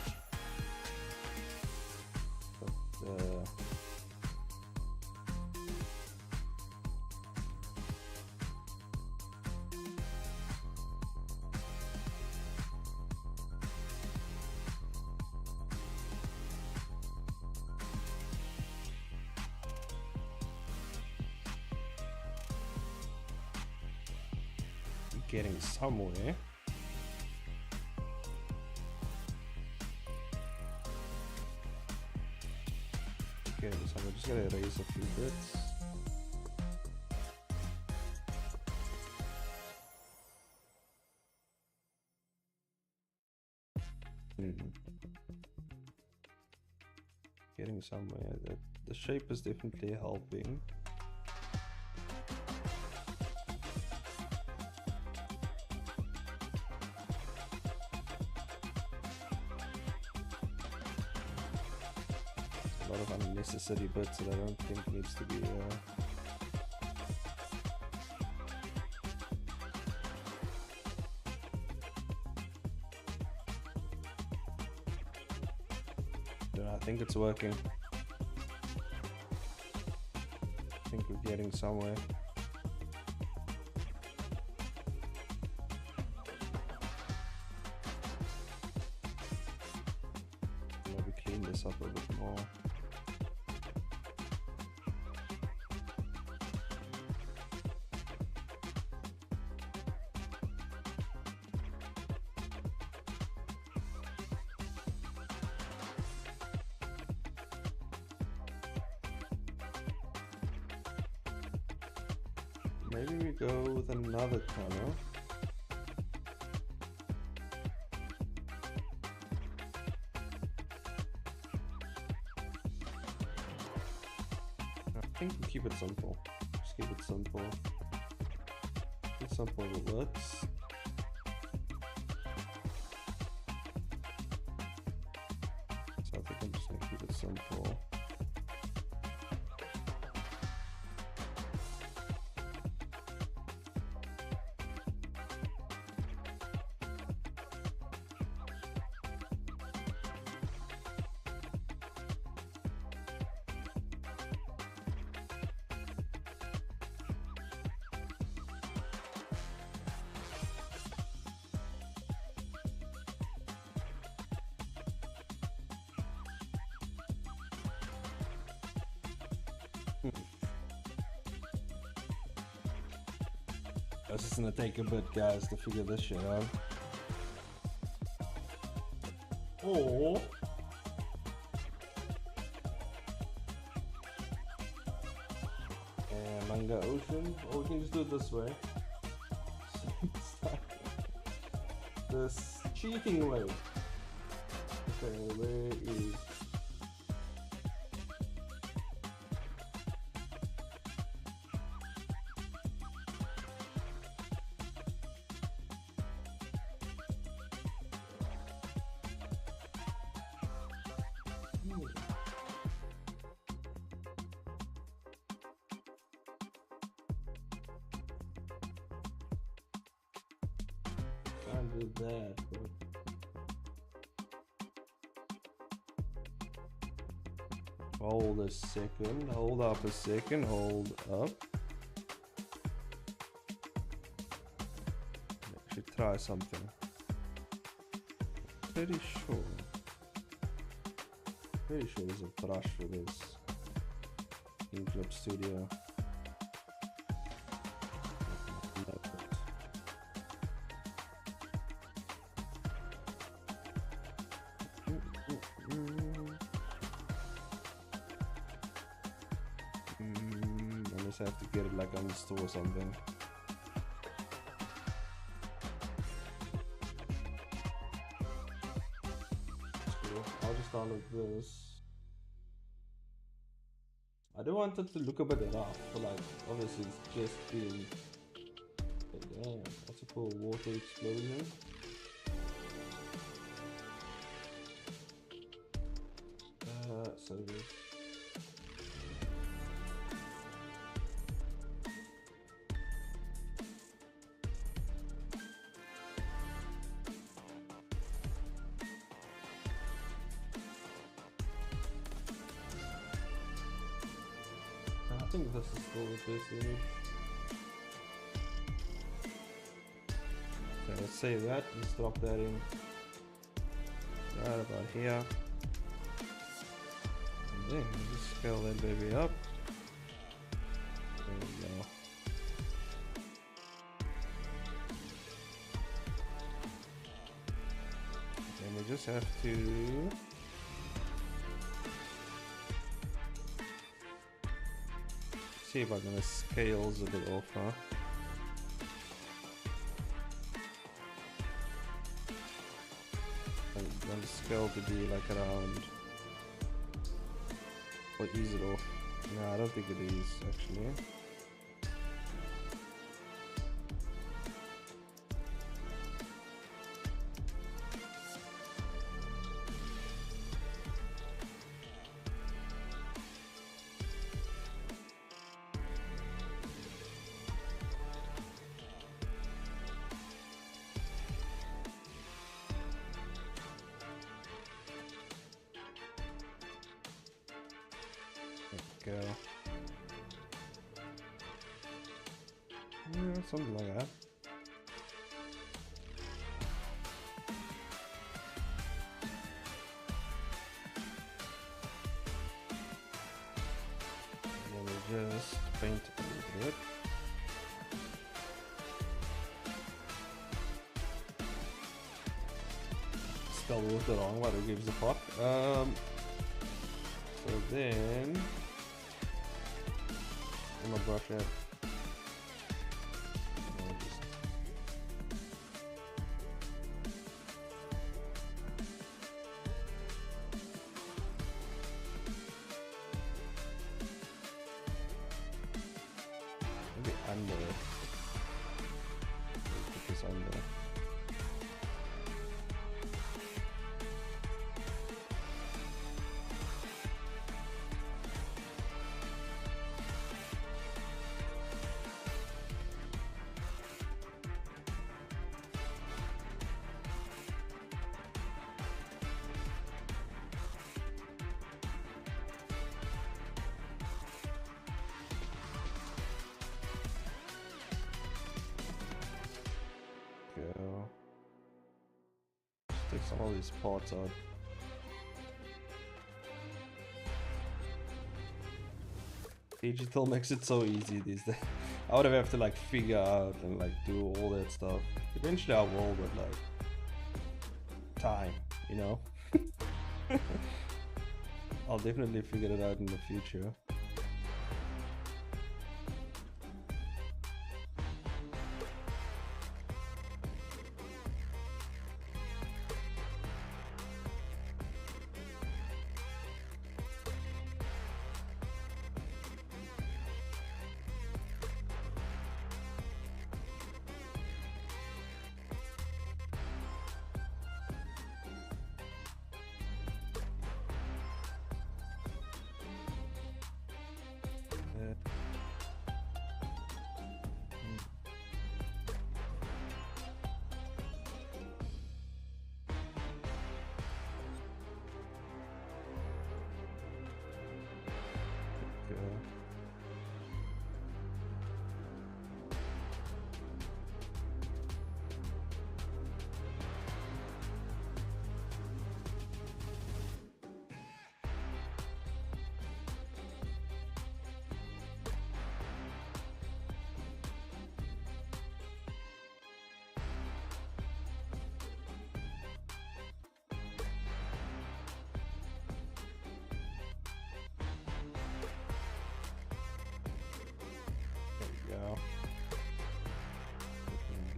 But getting somewhere. Okay, so I'm just gonna erase a few bits. Getting somewhere. That the shape is definitely helping. A lot of unnecessary bits that I don't think needs to be I think it's working. I think we're getting somewhere. Maybe clean this up a bit more. Maybe we go with another color. I think we keep it simple. Just keep it simple. Keep it simple as it works. So I think I'm just gonna keep it simple. It's just gonna take a bit, guys, to figure this shit out. Oh. And Manga Ocean. Or we can just do it this way. This cheating way. Okay, where is... Can't do that, but... Hold a second, hold up a second, hold up. Actually try something. Pretty sure there's a brush for this in Clip Studio. just have to get it like on the store or something. I'll just download this. I do want it to look a bit rough, but like obviously it's just being. Damn, that's a cool water explosion. So this. I think this is still the best image. Okay, let's save that. Let's drop that in right about here. And then we'll just scale that baby up. There we go. And we just have to see if I can scales a bit off, huh? I want the scale to be like around. Or ease it off? No, I don't think it is actually. Go. Yeah, something like that. And then we just paint a little bit. Spelled it wrong, but who gives a fuck? So then I'm gonna brush it. Maybe under. Put this under. Go. Take some of these parts out. Digital makes it so easy these days. I would have to like figure out and like do all that stuff. Eventually I will, but like time, you know. I'll definitely figure it out in the future.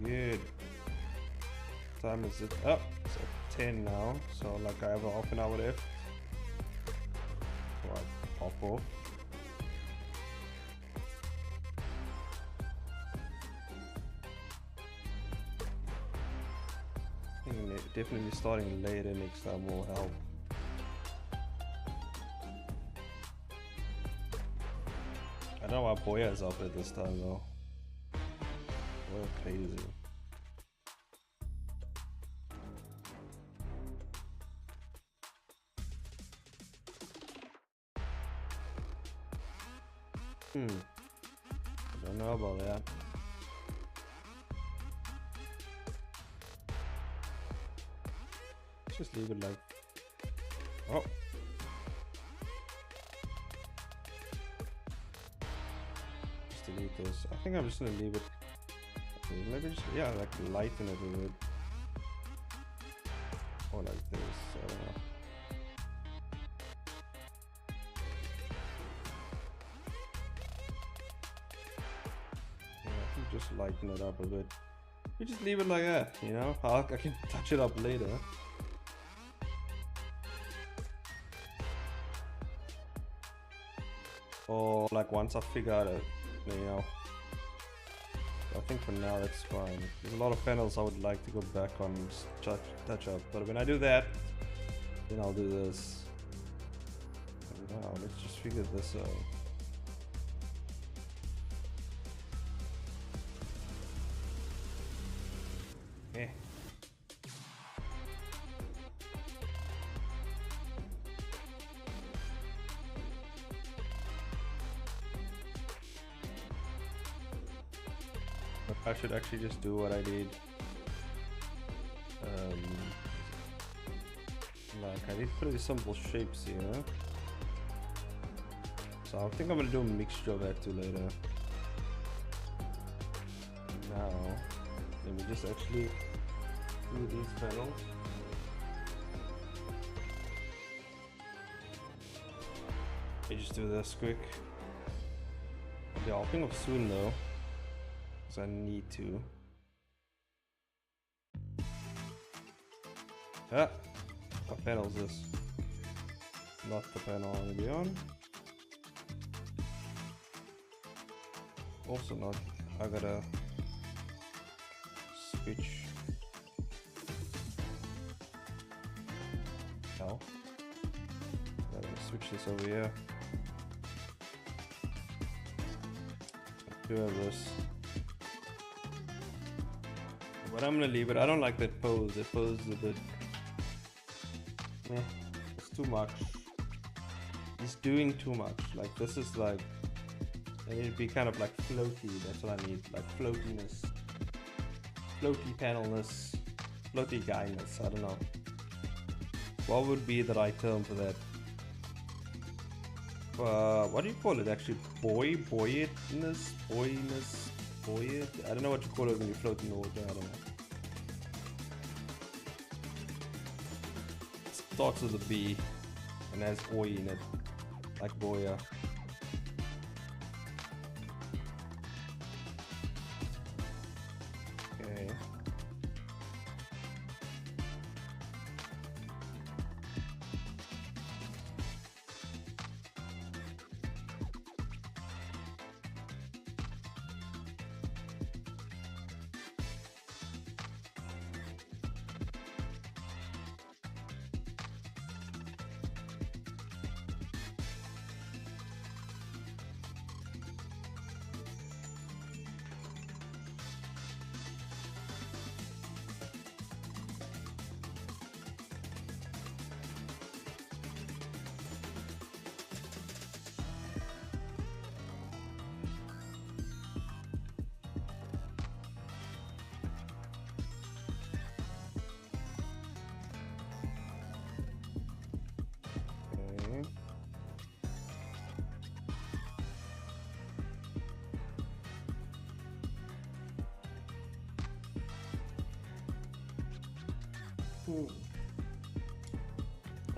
good. What time is it? Oh, it's at 10 now. So like I have a half an hour left. So I pop off. I think definitely starting later next time will help. I don't know why Boya's up at this time though. Boya crazy. I don't know about that. Let's just leave it like. Oh. Just delete those. I think I'm just gonna leave it. Maybe just, yeah, like lighten it a bit. Or like this. I don't know. Just lighten it up a bit. You just leave it like that, you know? I can touch it up later. Or like once I figure out it, you know. I think for now that's fine. There's a lot of panels I would like to go back on and just touch up. But when I do that, then I'll do this. And now let's just figure this out. Okay. But I should actually just do what I did. Like I did pretty simple shapes here. So I think I'm gonna do a mixture of that too later. Now, let me just actually do these panels. Let me just do this quick. Yeah, I'll think of soon though, because I need to. Ah, what panel is this? Not the panel I want to be on. Also not. I gotta switch. No. I'm gonna switch this over here. Do have this. But I'm gonna leave it. I don't like that pose. That pose is a bit. It's too much. He's doing too much. Like this is like. I need to be kind of like floaty. That's what I need. Like floatiness. Floaty panelness. Floaty guyness. I don't know. What would be the right term for that? What do you call it actually? Boyedness? Boyness? Boyed? I don't know what you call it when you float in the water. I don't know. It starts with a B and has oi in it. Like boya. Okay.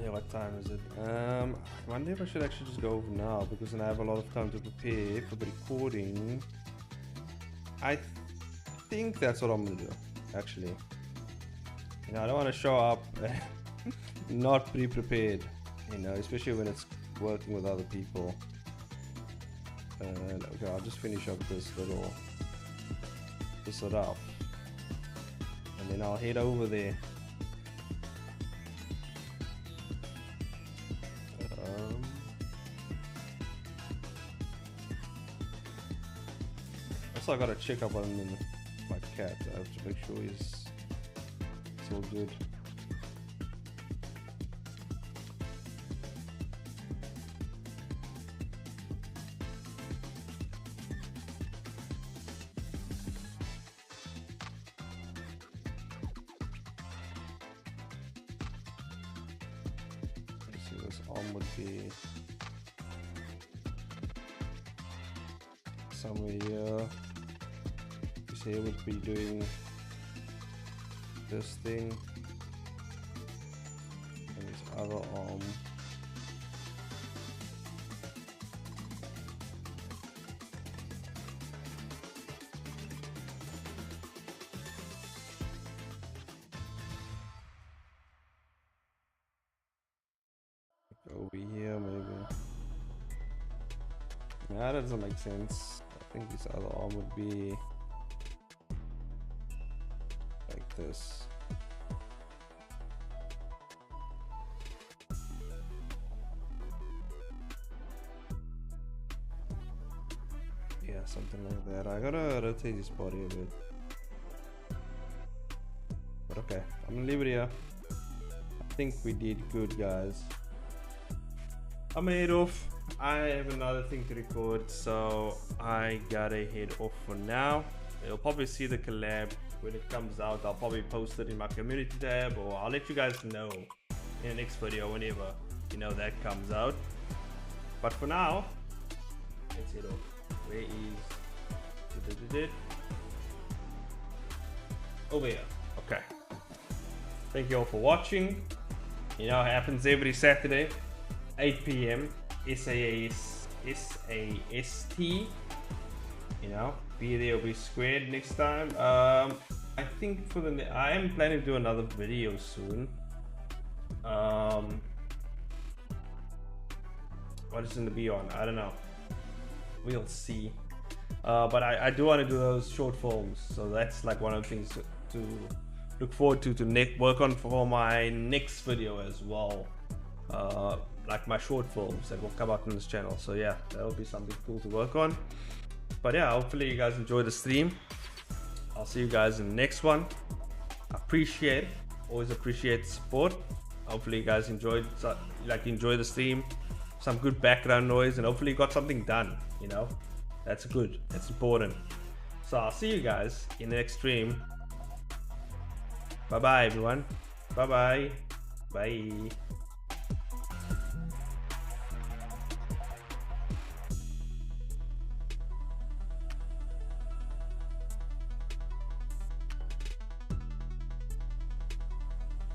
Yeah, what time is it? I wonder if I should actually just go over now, because then I have a lot of time to prepare for the recording. I think that's what I'm gonna do, actually. You know, I don't want to show up not pre-prepared, you know, especially when it's working with other people. And okay, I'll just finish up this rough, and then I'll head over there. Also, I gotta check up on my cat. I have to make sure it's all good. Let's see, this arm would be somewhere here. This here would be doing this thing, and this other arm. Over here, maybe. Nah, that doesn't make sense. I think this other arm would be like this. Yeah, something like that. I gotta rotate this body a bit. But okay, I'm gonna leave it here. I think we did good, guys. I'm head off. I have another thing to record, so I gotta head off for now. You'll probably see the collab when it comes out. I'll probably post it in my community tab, or I'll let you guys know in the next video whenever, you know, that comes out. But for now, let's head off. Where is over here? Okay. Thank you all for watching. You know, it happens every Saturday, 8 p.m. SAST. You know, be there or be squared next time. I think for I am planning to do another video soon. What is going to be on? I don't know. We'll see. But I do want to do those short films, so that's like one of the things to look forward to work on for my next video as well. Like my short films that will come out on this channel. So yeah, that'll be something cool to work on. But yeah, hopefully you guys enjoy the stream. I'll see you guys in the next one. Always appreciate the support. Hopefully you guys enjoy the stream, some good background noise, and hopefully you got something done, you know. That's good, that's important. So I'll see you guys in the next stream. Bye bye everyone. Bye.